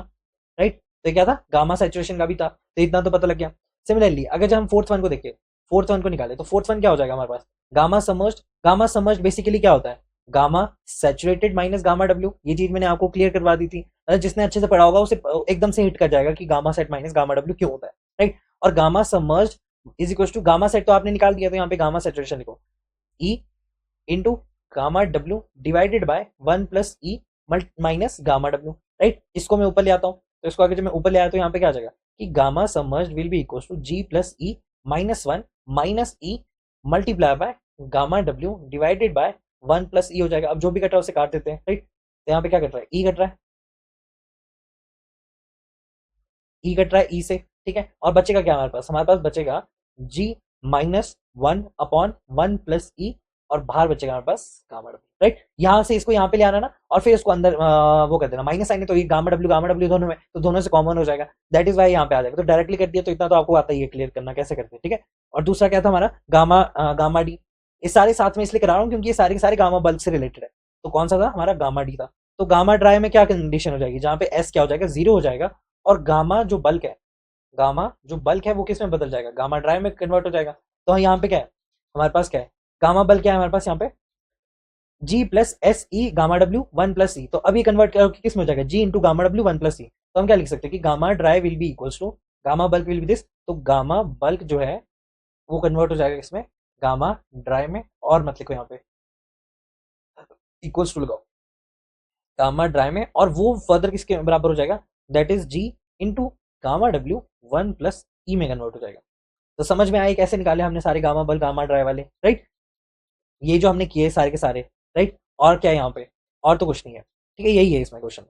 Speaker 1: राइट। तो क्या था, गामा सैचुरेशन का भी था, तो इतना तो पता लग गया। सिमिलरली अगर जब हम फोर्थ वन को देखें, फोर्थ वन को निकाले, तो फोर्थ वन क्या हो जाएगा हमारे पास, gamma submerged. Gamma submerged basically क्या होता है, gamma saturated minus gamma W. ये चीज मैंने आपको क्लियर करवा दी थी, जिसने अच्छे से पढ़ा होगा उसे एकदम से हिट कर जाएगा कि gamma sat minus gamma W क्यों होता है, राइट। और gamma submerged is equal to gamma sat तो आपने निकाल दिया, तो यहाँ पे गामा सैचुरेशन लिखो, ई into gamma W divided by 1 plus e minus gamma W, right. इसको मैं ऊपर ले आता हूँ, तो इसको आगे जब मैं ऊपर ले आया तो यहाँ पे क्या आ जाएगा कि gamma submerged will be equal to G plus e minus 1 minus e multiply by gamma W divided by 1 plus e हो जाएगा। अब जो भी कट रहा है उसे काट देते हैं, राइट। तो यहाँ पे क्या कट रहा है, ई कट रहा है, ई कट रहा है ई से, ठीक है। और बचेगा क्या हमारे पास, हमारे पास बचेगा जी माइनस 1 अपॉन 1 प्लस ई, और बाहर बचेगा हमारे पास गामा डब्ल्यू, राइट। यहाँ से इसको यहाँ पे ले आना ना, और फिर इसको अंदर वो कर देना, माइनस आएंगे तो ये गामा डब्ल्यू दोनों में, तो दोनों से कॉमन हो जाएगा, दैट इज वाई यहाँ पे आ जाएगा। तो डायरेक्टली कर दिया, तो इतना तो आपको आता ही है क्लियर करना कैसे करते हैं, ठीक है। और दूसरा क्या था हमारा, गामा डी। ये सारे साथ में इसलिए करा रहा हूँ क्योंकि ये सारे के सारे गामा बल्ब से रिलेटेड है। तो कौन सा था हमारा, गामा डी था। तो गामा ड्राई में क्या कंडीशन हो जाएगी, जहाँ पे एस क्या हो जाएगा, जीरो हो जाएगा, और गामा जो बल्क है, गामा जो बल्क है वो किस में बदल जाएगा, गामा ड्राई में कन्वर्ट हो जाएगा। तो यहाँ पे क्या है हमारे पास, क्या है गामा बल्क, क्या है हमारे पास यहाँ पे G plus S e gamma W 1 plus e. तो अभी कन्वर्ट करोगे किस में हो जाएगा, G into gamma W 1 plus e. तो हम क्या लिख सकते हैं कि gamma dry will be equals to gamma bulk will be this. तो गामा बल्क जो है वो कन्वर्ट हो जाएगा इसमें गामा ड्राई में, और मत लिखो यहाँ पे, इक्वल्स टू लगाओ गामा ड्राई में, और वो फर्दर किसके बराबर हो जाएगा, that is G into gamma W 1 plus e में कन्वर्ट हो जाएगा। तो समझ में आया कैसे निकाले हमने सारे गामा बल गामा ड्राई वाले, राइट। ये जो हमने किए सारे के सारे, राइट। और क्या है यहाँ पे, और तो कुछ नहीं है, ठीक है, यही है इसमें क्वेश्चन में।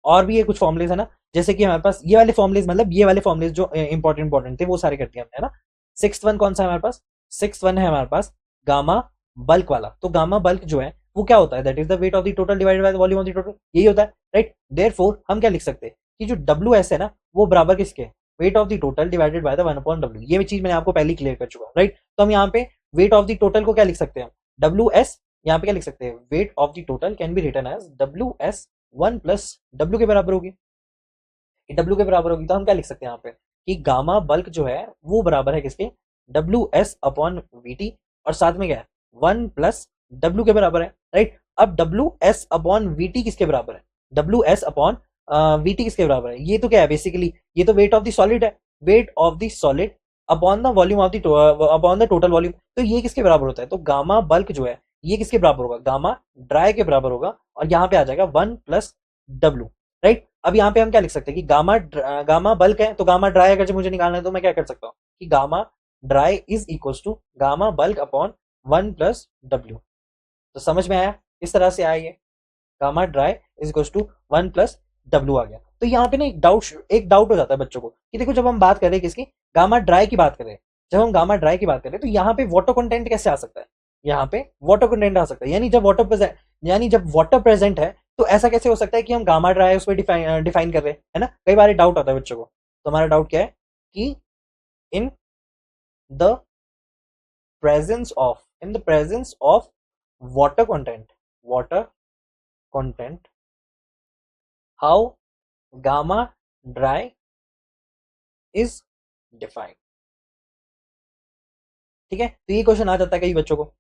Speaker 1: और भी ये कुछ फॉर्मुलेज है ना, जैसे कि हमारे पास ये वाले फॉर्मुलेज, मतलब ये वाले फॉर्मुलेज जो इंपॉर्टेंट थे वो सारे कर दिए हमने, है ना। सिक्स वन कौन सा है हमारे पास, सिक्स वन है हमारे पास गामा बल्क वाला। तो गामा बल्क जो है वो क्या होता है, that is the wait of the total divided by the volume of the total, यही होता है, राइट। देयरफॉर हम क्या लिख सकते हैं कि जो डब्ल्यू एस है ना वो बराबर किसके, weight of the total divided by the 1 upon W. ये चीज मैंने आपको पहले क्लियर कर चुका हूं, राइट। तो हम यहाँ पे वेट ऑफ द टोटल को क्या लिख सकते हैं, डब्ल्यू एस, यहाँ पे क्या लिख सकते हैं, weight of the total can be written as W S 1 plus W के बराबर होगी, डब्ल्यू के बराबर होगी। तो हम क्या लिख सकते हैं यहाँ पे कि गामा बल्क जो है वो बराबर है किसके, W S upon V T, और साथ में क्या है 1 प्लस डब्ल्यू के बराबर है, राइट। अब W S upon V T किसके बराबर है, W S upon V T किसके बराबर है, ये तो क्या है बेसिकली, ये तो वेट ऑफ द सॉलिड है, wait of the solid upon the volume of the upon the total volume. तो ये किसके बराबर होता है, तो गामा बल्क जो है ये किसके बराबर होगा, गामा ड्राई के बराबर होगा, और यहाँ पे आ जाएगा 1 प्लस डब्ल्यू, राइट। अब यहाँ पे हम क्या लिख सकते हैं कि गामा बल्क है, तो गामा ड्राई अगर मुझे निकालना है तो मैं क्या कर सकता हूँ कि gamma dry is equal to gamma bulk upon 1 plus W. तो समझ में आया, इस तरह से आया ये gamma dry is equal to 1 plus W आ गया। तो यहाँ पे ना एक डाउट हो जाता है बच्चों को कि देखो जब हम बात कर रहे हैं किसकी, गामा ड्राई की बात करें, जब हम गामा ड्राई की बात करें तो यहाँ पे वाटर कंटेंट कैसे आ सकता है, यहाँ पे वाटर कंटेंट आ सकता है, यानी जब वाटर प्रेजेंट है तो ऐसा कैसे हो सकता है कि हम गामा ड्राई उस पर डिफाइन कर रहे हैं, है ना। कई बार डाउट आता है बच्चों को। तो हमारा डाउट क्या है कि in the presence of water content how gamma dry is defined, ठीक है। तो ये क्वेश्चन आ जाता है कई बच्चों को।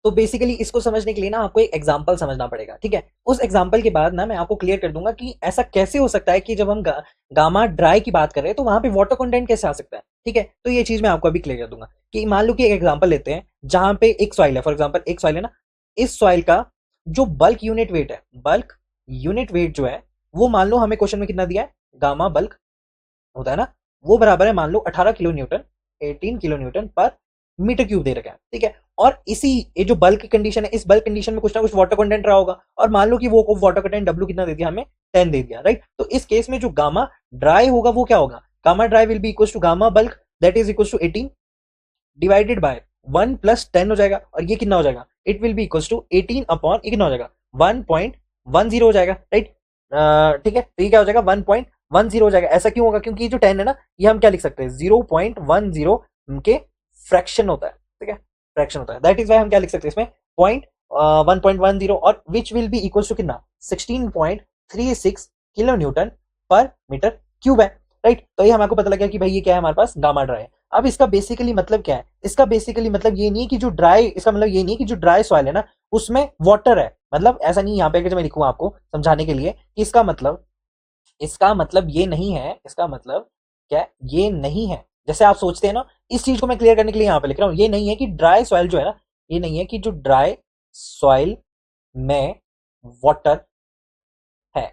Speaker 1: तो बेसिकली इसको समझने के लिए ना आपको एक एग्जांपल समझना पड़ेगा, ठीक है। उस एग्जांपल के बाद ना मैं आपको क्लियर कर दूंगा कि ऐसा कैसे हो सकता है कि जब हम गामा ड्राई की बात करें तो वहां पे वाटर कंटेंट कैसे आ सकता है, ठीक है। तो ये चीज मैं आपको अभी क्लियर कर दूंगा कि मान लो कि एक एग्जांपल लेते हैं जहां पे एक सॉइल है, फॉर एग्जांपल एक सॉइल है ना, इस सॉइल का जो बल्क यूनिट वेट है, बल्क यूनिट वेट जो है वो मान लो हमें क्वेश्चन में कितना दिया है, गामा बल्क होता है ना, वो बराबर है मान लो 18 kilo Newton, 18 kilo newton per metre cube दे रखा है, ठीक है। और इसी ये जो बल्क कंडीशन है, इस बल्क कंडीशन में कुछ ना कुछ वाटर कंटेंट रहा होगा, और मान लो कि वो वाटर कंटेंट डब्ल्यू कितना दे दिया हमें, 10 दे दिया, राइट। तो इस केस में जो गामा ड्राई होगा वो क्या होगा, gamma dry will be equal to gamma bulk that is equal to 18 divided by 1 plus 10 हो जाएगा, और ये कितना हो जाएगा, it will be equal to 18 upon ये कितना हो जाएगा 1.10 हो जाएगा, राइट। ठीक है, तो ये क्या हो जाएगा 1.10 हो जाएगा। ऐसा क्यों होगा, क्योंकि ये जो 10 है ना ये हम क्या लिख सकते हैं 0.10 के फ्रैक्शन होता है, ठीक है, फ्रैक्शन होता है, दैट इज वाई हम क्या लिख सकते हैं इसमें 1.10 और which will be equal to कितना 16.36 kilo newton per metre cube है, राइट। तो ये हमारे को पता लगा कि भाई ये क्या है हमारे पास, गामा ड्राई है। अब इसका बेसिकली मतलब क्या है, इसका बेसिकली मतलब ये नहीं है कि जो ड्राई, इसका मतलब ये नहीं है कि जो ड्राई सॉइल है ना उसमें वाटर है, मतलब ऐसा नहीं। यहाँ पे अगर मैं लिखूँ आपको समझाने के लिए कि इसका मतलब ये नहीं है, इसका मतलब क्या, ये नहीं है जैसे आप सोचते हैं ना, इस चीज को मैं क्लियर करने के लिए यहाँ पे लिख रहा हूँ। ये नहीं है कि ड्राई सॉइल जो है ना, ये नहीं है कि जो ड्राई सॉइल में वाटर है।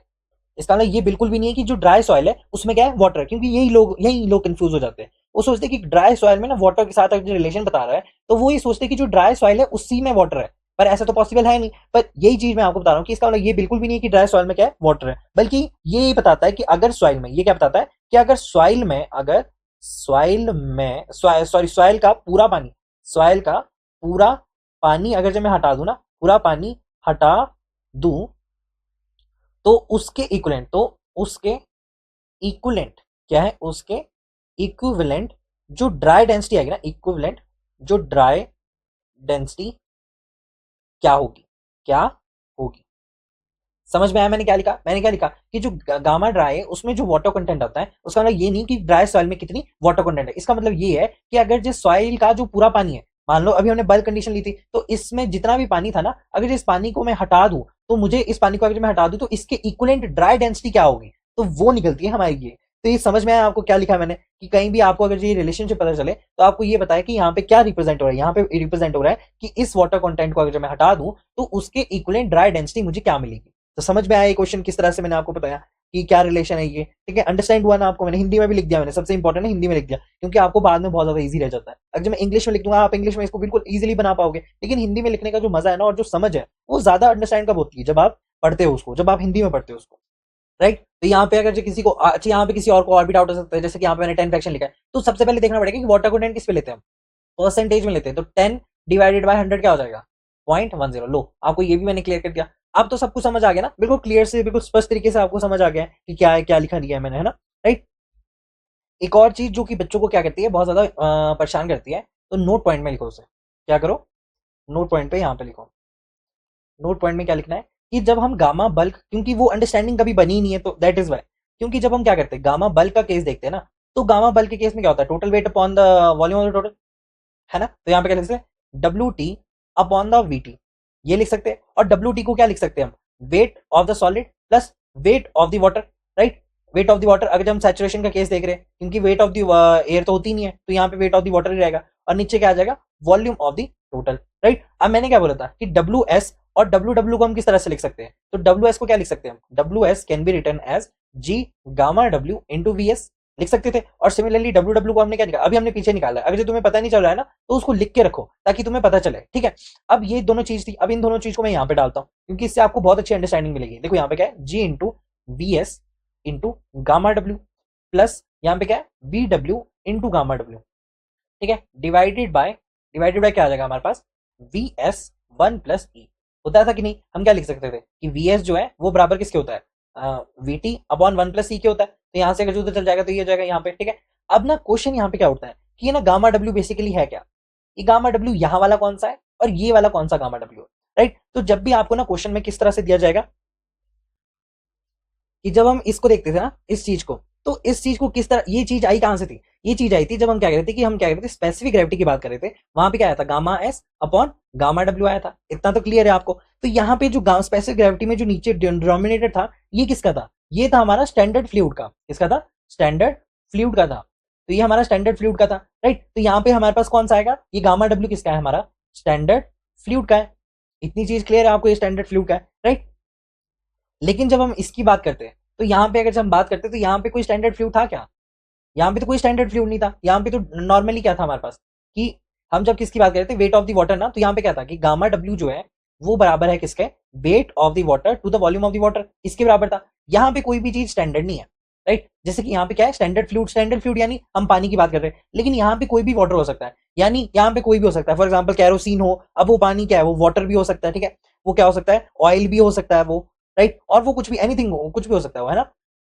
Speaker 1: इसका मतलब ये बिल्कुल भी नहीं है कि जो ड्राई सॉइल है उसमें क्या है, वाटर है। क्योंकि यही लोग कंफ्यूज हो जाते हैं। वो सोचते हैं कि ड्राई सॉइल में ना वाटर के साथ अगर रिलेशन बता रहा है तो वो ये सोचते हैं कि जो ड्राई सॉइल है उसी में वाटर है, पर ऐसा तो पॉसिबल है नहीं। पर यही चीज मैं आपको बता रहा हूँ कि इसका मतलब ये बिल्कुल भी नहीं है कि ड्राई सॉइल में क्या है, वाटर है, बल्कि ये बताता है कि अगर सॉइल में, ये क्या बताता है कि अगर सॉइल का पूरा पानी, सॉइल का पूरा पानी अगर जब मैं हटा दूं ना, पूरा पानी हटा दूं, तो उसके इक्विवेलेंट क्या है, उसके इक्विवेलेंट जो ड्राई डेंसिटी आएगी ना, इक्विवेलेंट जो ड्राई डेंसिटी क्या होगी, क्या होगी। समझ में आया मैंने क्या लिखा, कि जो गामा ड्राई है उसमें जो वाटर कंटेंट होता है, उसका मतलब ये नहीं कि ड्राई सॉइल में कितनी वाटर कंटेंट है। इसका मतलब ये है कि अगर जिस सॉइल का जो पूरा पानी है, मान लो अभी हमने बल्क कंडीशन ली थी, तो इसमें जितना भी पानी था ना, अगर इस पानी को मैं हटा दूं, तो मुझे इस पानी को अगर मैं हटा दूं तो इसके इक्विवेलेंट ड्राई डेंसिटी क्या होगी, तो वो निकलती है हमारी ये। तो ये समझ में आया आपको क्या लिखा है मैंने, कि कहीं भी आपको अगर ये रिलेशनशिप पता चले तो आपको ये बताया कि यहाँ पे क्या रिप्रेजेंट हो रहा है। यहाँ पे रिप्रेजेंट हो रहा है कि इस वाटर कंटेंट को अगर मैं हटा दूं तो उसके इक्विवेलेंट ड्राई डेंसिटी मुझे क्या मिलेगी। तो समझ में आया ये क्वेश्चन किस तरह से मैंने आपको बताया कि क्या रिलेशन है ये, ठीक है। अंडरस्टैंड हुआ ना आपको, मैंने हिंदी में भी लिख दिया, मैंने सबसे इंपॉर्टेंट है हिंदी में लिख दिया, क्योंकि आपको बाद में बहुत ज्यादा इजी रह जाता है। अगर जब मैं इंग्लिश में लिख दूंगा आप इंग्लिश में इसको बिल्कुल इजीली बना पाओगे, लेकिन हिंदी में लिखने का जो मजा है ना और जो समझ है वो ज्यादा अंडरस्टैंड कब होती है, जब आप पढ़ते हो उसको, जब आप हिंदी में पढ़ते हो उसको, राइट। तो यहाँ पे अगर किसी को अच्छा, यहाँ पे किसी और को और भी डाउट हो सकता है, जैसे कि यहाँ पे मैंने 10 फ्रैक्शन लिखा है, तो सबसे पहले देखना पड़ेगा कि वाटर कंटेंट किस पे लेते हैं हम, परसेंटेज में लेते हैं। तो 10 डिवाइडेड बाय 100 क्या हो जाएगा, 0.10। लो आपको ये भी मैंने क्लियर कर दिया। अब तो सब कुछ समझ आ गया ना, बिल्कुल क्लियर से, बिल्कुल स्पष्ट तरीके से आपको समझ आ गया है कि क्या है, क्या लिखा दिया है मैंने, है ना, राइट। एक और चीज जो कि बच्चों को क्या करती है, बहुत ज्यादा परेशान करती है, तो नोट पॉइंट में लिखो उसे, क्या करो, नोट पॉइंट पे यहाँ पे लिखो। नोट पॉइंट में क्या लिखना है कि जब हम गामा बल्क, क्योंकि वो अंडरस्टैंडिंग कभी बनी ही नहीं है, तो दैट इज वाई। क्योंकि जब हम क्या करते हैं गामा बल्क का केस देखते हैं ना, तो गामा बल्क के केस में क्या होता है, total weight upon the volume of the total, है ना। तो यहाँ पे क्या लिख सकते हैं, W T upon the we T, ये लिख सकते हैं। और डब्ल्यू टी को क्या लिख सकते हैं हम, wait of the solid plus wait of the water, right. Wait of the water अगर हम सैचुरेशन का केस देख रहे हैं, क्योंकि वेट ऑफ द एयर तो होती नहीं है, तो यहाँ पे वेट ऑफ द वाटर ही रहेगा, और नीचे क्या आ जाएगा, volume of the total, right. अब मैंने क्या बोला था कि डब्ल्यू एस और डब्ल्यू डब्ल्यू को हम किस तरह से लिख सकते हैं, तो डब्ल्यू एस को क्या लिख सकते हैं हम, W S can be return as G gamma W into V S लिख सकते थे। और सिमिलरली डब्ल्यू डब्ल्यू को हमने क्या निकाला, अभी हमने पीछे निकाला है। अगर जो तुम्हें पता नहीं चल रहा है ना, तो उसको लिख के रखो ताकि तुम्हें पता चले, ठीक है। अब ये दोनों चीज थी, अब इन दोनों चीज को मैं यहाँ पे डालता हूँ, क्योंकि इससे आपको बहुत अच्छी अंडरस्टैंडिंग मिलेगी। देखो यहाँ पे क्या है, G into V S into gamma W plus यहाँ पे क्या है, B W into gamma W, ठीक है, डिवाइडेड बाय क्या आ जाएगा हमारे पास, वी एस 1 प्लस ई। होता था कि नहीं, हम क्या लिख सकते थे कि वी एस जो है वो बराबर किसके होता है, वी टी अपॉन 1 प्लस ई के होता है। तो यहाँ से अगर जो चल जाएगा तो ये हो जाएगा यहाँ पे, ठीक है। अब ना क्वेश्चन यहाँ पे क्या उठता है कि ये ना गामा डब्ल्यू बेसिकली है क्या, ये गामा डब्ल्यू यहाँ वाला कौन सा है और ये वाला कौन सा गामा डब्ल्यू है, राइट। तो जब भी आपको ना क्वेश्चन में किस तरह से दिया जाएगा, कि जब हम इसको देखते थे ना, इस चीज को, तो इस चीज को किस तरह, ये चीज आई कहां से थी, ये चीज आई थी जब हम क्या कर रहे थे, कि हम क्या कर रहे थे, स्पेसिफिक ग्रेविटी की बात कर रहे थे। वहां पे क्या आया था, gamma S upon gamma W आया था, इतना तो क्लियर है आपको। तो यहाँ पे जो स्पेसिफिक ग्रेविटी में जो नीचे डिनोमिनेटर था, ये किसका था, ये था हमारा स्टैंडर्ड फ्लूइड का। किसका था, स्टैंडर्ड फ्लूइड का था। तो ये हमारा स्टैंडर्ड फ्लूइड का था, राइट। तो यहाँ पे हमारे पास कौन सा आएगा, ये गामा डब्ल्यू किसका है, हमारा स्टैंडर्ड फ्लूइड का है। इतनी चीज क्लियर है आपको, ये स्टैंडर्ड फ्लूइड का है, राइट। लेकिन जब हम इसकी बात करते हैं, तो यहाँ पे अगर हम बात करते हैं, तो यहाँ पे कोई स्टैंडर्ड फ्लूइड था क्या, यहाँ पे तो कोई स्टैंडर्ड फ्लूइड नहीं था। यहाँ पे तो नॉर्मली क्या था हमारे पास, कि हम जब किसकी बात करते थे, वेट ऑफ द वाटर ना, तो यहाँ पे क्या था कि गामा डब्ल्यू जो है वो बराबर है किसके, weight of the water to the volume of the water, इसके बराबर था। यहाँ पे कोई भी चीज स्टैंडर्ड नहीं है, राइट। जैसे कि यहाँ पे क्या है, स्टैंडर्ड फ्लूइड यानी हम पानी की बात कर रहे हैं, लेकिन यहाँ पे कोई भी वाटर हो सकता है, यानी यहाँ पे कोई भी हो सकता है। फॉर एग्जाम्पल कैरोसिन हो, अब वो पानी क्या है, वो वाटर भी हो सकता है, ठीक है। वो क्या हो सकता है, ऑयल भी हो सकता है वो, राइट। और वो कुछ भी, एनीथिंग हो, कुछ भी हो सकता है वो, है ना।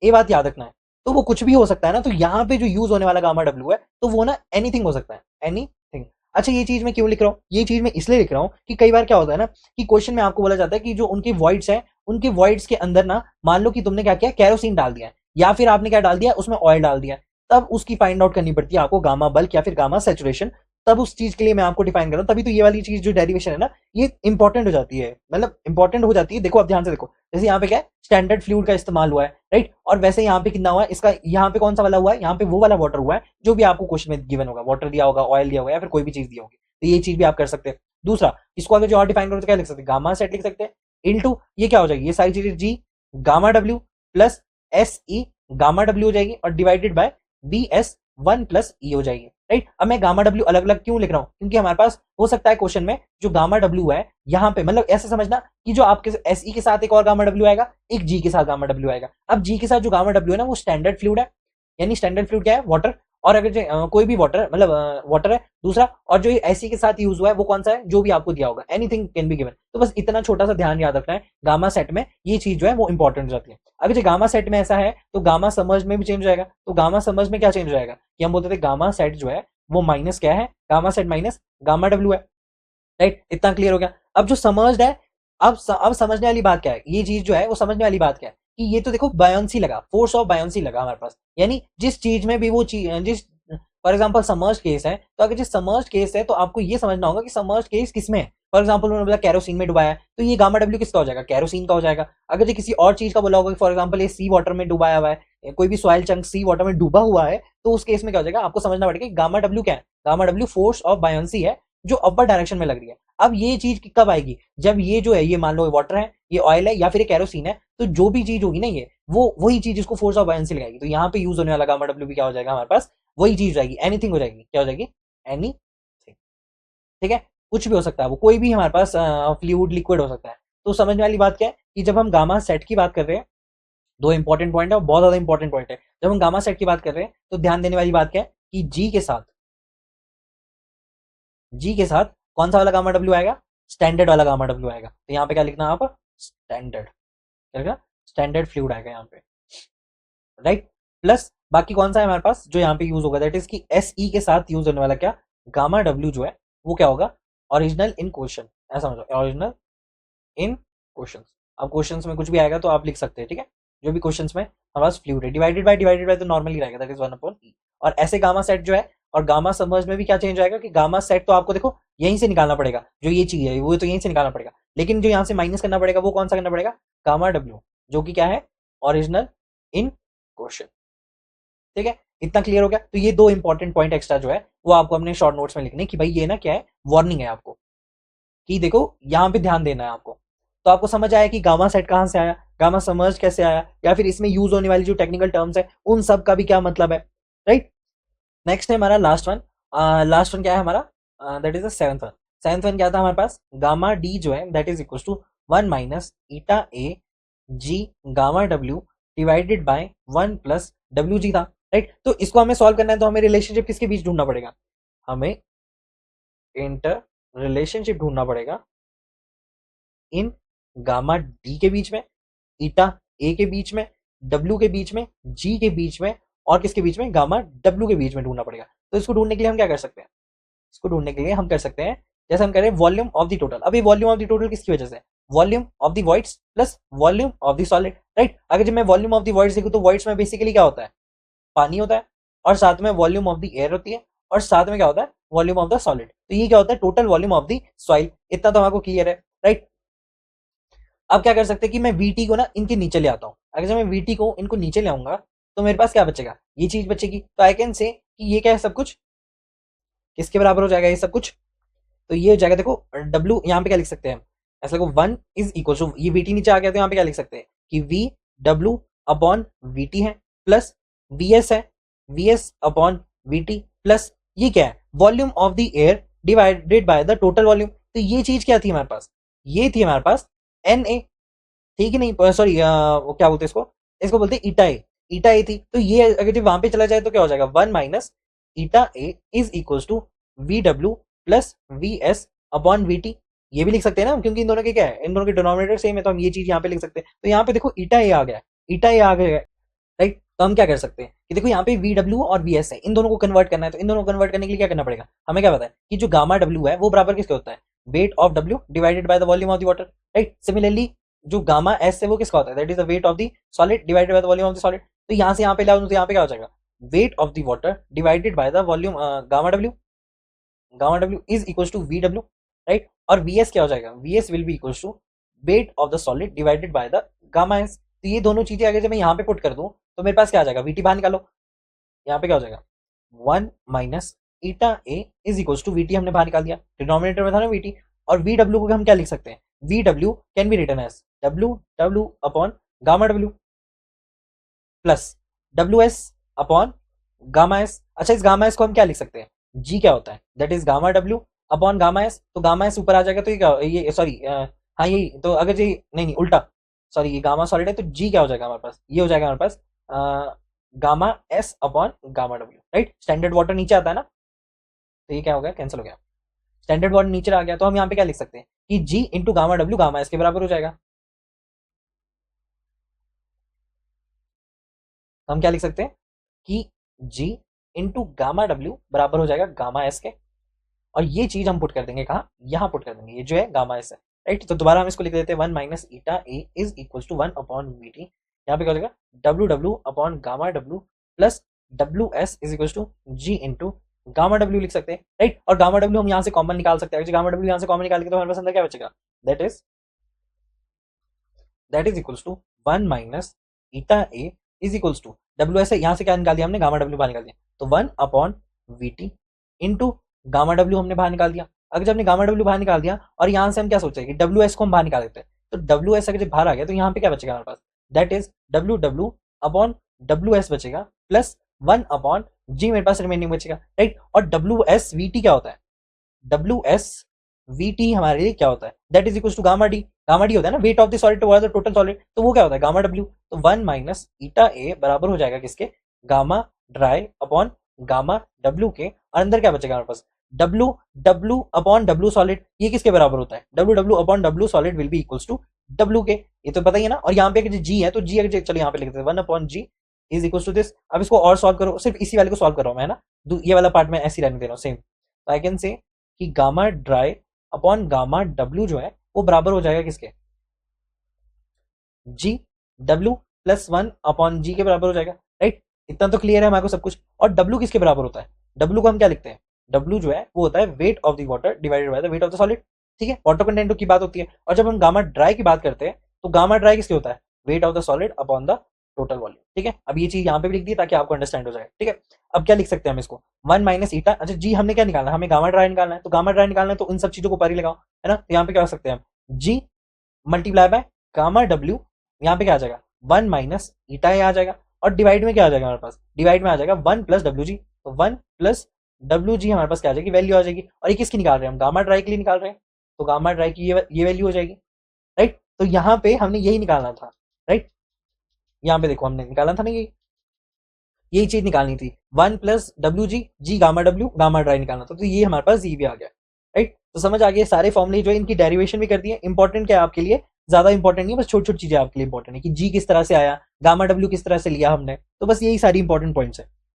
Speaker 1: ये बात याद रखना है। तो वो कुछ भी हो सकता है ना, तो यहाँ पे जो यूज होने वाला गामा डब्ल्यू है, तो वो ना एनीथिंग हो सकता है, एनीथिंग। अच्छा ये चीज मैं क्यों लिख रहा हूँ, ये चीज मैं इसलिए लिख रहा हूँ कि कई बार क्या होता है ना, कि क्वेश्चन में आपको बोला जाता है कि जो उनके वॉइड्स हैं, उनके वॉइड्स के अंदर ना, मान लो कि तुमने क्या किया, कैरोसिन डाल दिया है, या फिर आपने क्या डाल दिया, उसमें ऑयल डाल दिया, तब उसकी फाइंड आउट करनी पड़ती है आपको गामा बल्क या फिर गामा सैचुरेशन। तब उस चीज के लिए मैं आपको डिफाइन कर रहा हूं, तभी तो ये वाली चीज जो डेरिवेशन है ना, ये इंपॉर्टेंट हो जाती है, मतलब इंपॉर्टेंट हो जाती है। देखो आप ध्यान से देखो, जैसे यहाँ पे क्या है, स्टैंडर्ड फ्लूइड का इस्तेमाल हुआ है, राइट, और वैसे यहाँ पे कितना हुआ है इसका, यहाँ पे कौन सा वाला हुआ है, यहाँ पे वो वाला वाटर हुआ है जो भी आपको क्वेश्चन में गिवन होगा, वाटर दिया होगा, ऑयल दिया होगा, या फिर कोई भी चीज दी होगी, तो ये चीज भी आप कर सकते हैं। दूसरा, इसको अगर जो और डिफाइन करो तो क्या लिख सकते हैं, गामा सेट लिख सकते हैं, इनटू ये क्या हो जाएगी, ये सारी चीजें G gamma W plus S e gamma W हो जाएगी, और divided by B S one plus e हो जाएगी, राइट। अब मैं गामा डब्ल्यू अलग अलग क्यों लिख रहा हूं, क्योंकि हमारे पास हो सकता है क्वेश्चन में जो गामा डब्ल्यू है यहाँ पे, मतलब ऐसे समझना कि जो आपके एस ई के साथ एक और गामा डब्ल्यू आएगा, एक जी के साथ गामा डब्ल्यू आएगा। अब जी के साथ जो गामा डब्ल्यू है ना, वो स्टैंडर्ड फ्लूइड है, यानी स्टैंडर्ड फ्लूइड क्या है, वाटर, और अगर कोई भी वाटर मतलब वाटर है दूसरा, और जो एसी के साथ यूज हुआ है वो कौन सा है, जो भी आपको दिया होगा, एनीथिंग कैन बी गिवन। तो बस इतना छोटा सा ध्यान याद रखना है, गामा सेट में ये चीज जो है वो इंपॉर्टेंट हो जाती है। अगर जो गामा सेट में ऐसा है तो गामा समर्ज में भी चेंज हो जाएगा। तो गामा समर्ज में क्या चेंज हो जाएगा, कि हम बोलते थे गामा सेट जो है वो माइनस क्या है, gamma sat minus gamma W है, राइट। इतना क्लियर हो गया। अब जो समर्ज्ड है, अब समझने वाली बात क्या है, ये चीज जो है वो समझने वाली बात क्या है, कि ये तो देखो बायोन्सी लगा, फोर्स ऑफ बायोन्सी लगा हमारे पास, यानी जिस चीज में भी वो चीज, जिस फॉर एग्जाम्पल समर्ज केस है, तो अगर जिस समर्ज केस है तो आपको ये समझना होगा कि समर्ज केस किसमें है। फॉर एग्जाम्पल उन्होंने बोला कैरोसिन में डुबाया, तो ये गामा डब्ल्यू किसका हो जाएगा, कैरोसिन का हो जाएगा। अगर जो किसी और चीज का बोला होगा, फॉर एग्जाम्पल ये सी वाटर में डुबाया हुआ है, कोई भी सॉइल चंक सी वाटर में डूबा हुआ है, तो उस केस में क्या हो जाएगा, आपको समझना पड़ेगा कि गामा डब्ल्यू क्या है, gamma W force of buoyancy है जो अपर डायरेक्शन में लग रही है। अब ये चीज कब आएगी, जब ये जो है, ये मान लो वाटर है, ये ऑयल है, या फिर कैरोसिन है, तो जो भी चीज होगी ना, ये वो वही चीज इसको फोर्स ऑफ बायोन्सी लगाएगी। तो यहाँ पे यूज होने वाला गामा डब्ल्यू भी क्या हो जाएगा हमारे पास, वही चीज रहेगी, एनीथिंग हो जाएगी, क्या हो जाएगी, एनी, ठीक है, कुछ भी हो सकता है वो, कोई भी हमारे पास फ्लूइड लिक्विड हो सकता है। तो समझने वाली बात क्या है, कि जब हम गामा सेट की बात कर रहे हैं, दो इंपॉर्टेंट पॉइंट है, बहुत ज्यादा इंपॉर्टेंट पॉइंट है। जब हम गामा सेट की बात कर रहे हैं तो ध्यान देने वाली बात क्या है, कि जी के साथ कौन सा वाला गामा डब्ल्यू आएगा, स्टैंडर्ड वाला गामा डब्ल्यू आएगा। तो यहाँ पे क्या लिखना है आप, स्टैंडर्ड, क्या, स्टैंडर्ड फ्लूइड आएगा यहाँ पे, राइट। प्लस बाकी कौन सा है हमारे पास जो यहाँ पे यूज होगा, दैट इज की एस ई के साथ यूज होने वाला क्या, गामा डब्ल्यू जो है वो क्या होगा, ओरिजिनल इन क्वेश्चन, ऐसा समझो, ओरिजिनल इन क्वेश्चन। अब क्वेश्चन में कुछ भी आएगा तो आप लिख सकते हैं, ठीक है, जो भी क्वेश्चन में हमारे पास फ्लूइड है, डिवाइडेड बाय तो नॉर्मली रहेगा, दैट इज 1/e। और ऐसे गामा सेट जो है, और गामा सबमर्ज में भी क्या चेंज आएगा, कि गामा सेट तो आपको देखो यहीं से निकालना पड़ेगा, जो ये चीज है वो तो यहीं से निकालना पड़ेगा, लेकिन जो यहाँ से माइनस करना पड़ेगा वो कौन सा करना पड़ेगा, गामा डब्ल्यू, जो कि क्या है, ओरिजिनल इन क्वेश्चन, ठीक है। इतना क्लियर हो गया। तो ये दो इंपॉर्टेंट पॉइंट एक्स्ट्रा जो है वो आपको अपने शॉर्ट नोट्स में लिखने, कि भाई ये ना क्या है, वार्निंग है आपको, कि देखो यहाँ पे ध्यान देना है आपको। तो आपको समझ आया कि गामा सेट कहां से आया, गामा समर्ज कैसे आया, या फिर इसमें यूज होने वाली जो टेक्निकल टर्म्स है उन सब का भी क्या मतलब है, राइट। नेक्स्ट है हमारा लास्ट वन, लास्ट वन क्या है हमारा, that is the seventh one. Seventh one क्या था हमारे पास, गामा डी जो है that is equal to 1 minus eta A G gamma W divided by 1 plus W G था, राइट। तो इसको हमें सॉल्व करना है, तो हमें रिलेशनशिप किसके बीच ढूंढना पड़ेगा, हमें इंटर रिलेशनशिप ढूंढना पड़ेगा इन गामा डी के बीच में, ईटा ए के बीच में, डब्ल्यू के बीच में, जी के बीच में, और किसके बीच में, गामा डब्ल्यू के बीच में ढूंढना पड़ेगा। तो इसको ढूंढने के लिए हम क्या कर सकते हैं, इसको ढूंढने के लिए हम कर सकते हैं, जैसे हम कह रहे हैं वॉल्यूम ऑफ द टोटल। अब ये वॉल्यूम ऑफ द टोटल किसकी वजह से, volume of the voids plus volume of the solid, right. अगर जब मैं वॉल्यूम ऑफ द वॉइड्स देखूं तो वॉइड्स में बेसिकली क्या होता है, पानी होता है, और साथ में वॉल्यूम ऑफ द एयर होती है, और साथ में क्या होता है, वॉल्यूम ऑफ द सॉलिड। तो ये क्या होता है, total volume of the soil. इतना तो हमको क्लियर है, राइट। अब क्या कर सकते हैं कि मैं वीटी को ना इनके नीचे ले आता हूँ। अगर जब मैं वीटी को इनको नीचे ले आऊंगा तो मेरे पास क्या बचेगा, ये चीज बचेगी। तो आई कैन से कि ये क्या है, सब कुछ किसके बराबर हो जाएगा, ये सब कुछ, तो ये हो जाएगा, देखो डब्ल्यू यहाँ पे क्या लिख सकते हैं, ऐसा देखो 1 इज इक्वल टू, ये वीटी नीचे आ गया तो यहाँ पे क्या लिख सकते हैं कि वी डब्ल्यू अपॉन वीटी है, प्लस वी एस है, we S upon VT, plus ये क्या है, volume of the air divided by the total volume. तो ये चीज क्या थी हमारे पास, ये थी हमारे पास एन ए, ठीक है, नहीं सॉरी, वो क्या बोलते हैं इसको, इसको बोलते हैं ईटा ए, ईटा ए थी। तो ये अगर जब वहां पे चला जाए तो क्या हो जाएगा, 1 minus eta A is equal to V W plus V S upon V T. ये भी लिख सकते हैं ना, क्योंकि इन दोनों के क्या है, इन दोनों के डिनोमिनेटर सेम है, तो हम ये चीज यहाँ पे लिख सकते हैं। तो यहाँ पे देखो ईटा ए आ गया, ईटा ए आ गया, राइट। तो हम क्या कर सकते हैं कि देखो यहाँ पे वी डब्ल्यू और वी एस है, इन दोनों को कन्वर्ट करना है। तो इन दोनों को कन्वर्ट करने के लिए क्या करना पड़ेगा, हमें क्या पता है कि जो गामा डब्ल्यू है वो बराबर किसके होता है, weight of W divided by the volume of the water, right. Similarly जो गामा एस है वो किसका होता है, that is the wait of the solid divided by the volume of the solid. तो यहाँ से यहाँ पे लाओ तो यहाँ पे क्या हो जाएगा, weight of the water divided by the volume gamma W is equal to V W, right. और वी एस क्या हो जाएगा, V S will be equal to weight of the solid divided by the gamma S. तो ये दोनों चीजें अगर जब मैं यहाँ पे पुट कर दूं तो मेरे पास क्या आ जाएगा, वीटी बाहर निकालो, यहाँ पे क्या हो जाएगा 1 minus eta A is equal to VT, हमने बाहर निकाल दिया, डिनोमिनेटर में था ना वीटी। और वी डब्ल्यू को हम क्या लिख सकते हैं, V W can be written as W W upon gamma W plus W S upon gamma S. अच्छा, इस गामा एस को हम क्या लिख सकते हैं, जी क्या होता है, that is gamma W upon gamma S. तो गामा एस ऊपर आ जाएगा, तो ये क्या, ये सॉरी, हाँ यही तो, अगर जी नहीं नहीं उल्टा, सॉरी ये गामा सॉलिड है तो जी क्या हो जाएगा हमारे पास, ये हो जाएगा हमारे पास gamma S upon gamma W, right. Standard water नीचे आता है ना, तो ये क्या हो गया, कैंसिल हो गया, स्टैंडर्ड वाटर नीचे आ गया। तो हम यहाँ पे क्या लिख सकते हैं कि G into gamma W gamma S के बराबर हो जाएगा। हम क्या लिख सकते हैं कि जी इंटू गामा डब्ल्यू बराबर हो जाएगा गामा एस के, और ये चीज हम पुट कर देंगे कहाँ, यहाँ पुट कर देंगे, ये जो है गामा एस है, राइट। तो दोबारा हम इसको लिख देते हैं 1 minus eta A is equal to 1 upon V T, यहाँ पे क्या हो जाएगा W W upon gamma W plus W S is equal to G into gamma W लिख सकते हैं, राइट। और गामा डब्ल्यू हम यहाँ से कॉमन निकाल सकते हैं, गामा डब्ल्यू यहाँ से कॉमन निकाल के तो हमारे पास अंदर क्या बचेगा, that is equals to 1 minus eta A is equals to W S, यहाँ से क्या निकाल दिया हमने, गामा डब्ल्यू बाहर निकाल दिया, तो 1 upon V T into gamma W हमने बाहर निकाल दिया। अगर जब हमने गामा डब्ल्यू बाहर निकाल दिया और यहाँ से हम क्या सोचे कि डब्ल्यू एस को हम बाहर निकाल देते हैं, तो डब्ल्यू एस अगर जब बाहर आ गया तो यहाँ पे क्या बचेगा हमारे पास, that is W W upon W S बचेगा प्लस 1 अपॉन जी मेरे पास रिमेनिंग बचेगा, राइट। और डब्ल्यू एस वी टी क्या होता है, डब्ल्यू एस वी टी हमारे लिए क्या होता है, that is equal to gamma D, gamma D होता है ना weight of the solid towards the total solid, तो वो क्या होता है गामा डब्ल्यू। तो 1 माइनस ईटा ए बराबर हो जाएगा किसके, gamma dry upon gamma W के, और अंदर क्या बचेगा हमारे पास W W upon W solid, ये किसके बराबर होता है, W W upon W solid will be equals to W के, ये तो पता ही है ना। और यहाँ पे जी है तो जी अगर चलो यहाँ पे लिख देते हैं 1 upon G is equal to this. अब इसको और सॉल्व करो, सिर्फ इसी वाले को सॉल्व कर रहा हूँ मैं, है ना, ये वाला पार्ट मैं ऐसे रहने दे रहा हूँ सेम। तो आई कैन से कि gamma dry upon gamma W जो है वो बराबर हो जाएगा किसके, जी डब्ल्यू प्लस 1 अपॉन जी के बराबर हो जाएगा, राइट। इतना तो क्लियर है हमारे को सब कुछ। और डब्ल्यू किसके बराबर होता है, डब्ल्यू को हम क्या लिखते हैं, डब्ल्यू जो है वो होता है wait of the water divided by the wait of the solid, ठीक है, वाटर कंटेंट की बात होती है। और जब हम गामा ड्राई की बात करते हैं तो गामा ड्राई किसके होता है, wait of the solid upon the total volume, ठीक है। अब ये चीज यहाँ पे भी लिख दी ताकि आपको अंडरस्टैंड हो जाए, ठीक है। अब क्या लिख सकते हैं हम इसको 1 माइनस ईटा, अच्छा जी हमने क्या निकालना है, हमें गामा ड्राई निकालना है, तो गामा ड्राई निकालना है तो इन सब चीजों को ऊपर ही लगाओ, है ना। तो यहाँ पे क्या कर सकते हैं हम, जी मल्टीप्लाई बाय गामा डब्ल्यू, यहाँ पे क्या आ जाएगा 1 माइनस ईटा ए आ जाएगा, और डिवाइड में क्या आ जाएगा हमारे पास, डिवाइड में आ जाएगा 1 प्लस डब्ल्यू जी, तो 1 प्लस डब्ल्यू जी हमारे पास क्या आ जाएगी, वैल्यू आ जाएगी। और ये किसकी निकाल रहे हैं हम, गामा ड्राई के लिए निकाल रहे हैं, तो गामा ड्राई की ये वैल्यू हो जाएगी, राइट। तो यहाँ पे हमने यही निकालना था, राइट, यहाँ पे देखो हमने निकालना था ना, यही चीज निकालनी थी, 1 प्लस डब्ल्यू जी, जी गामा डब्ल्यू गामा ड्राई निकालना था, तो ये हमारे पास जी भी आ गया, राइट। तो समझ आ गया, सारे फॉर्मुले जो है इनकी डेरिवेशन भी कर दी है। इंपॉर्टेंट क्या है आपके लिए, ज्यादा इंपॉर्टेंट नहीं, बस छोटी छोटी चीजें आपके लिए इंपॉर्टेंट है कि जी किस तरह से आया, गामा डब्ल्यू किस तरह से लिया हमने, तो बस यही सारी इंपॉर्टेंट पॉइंट्स है।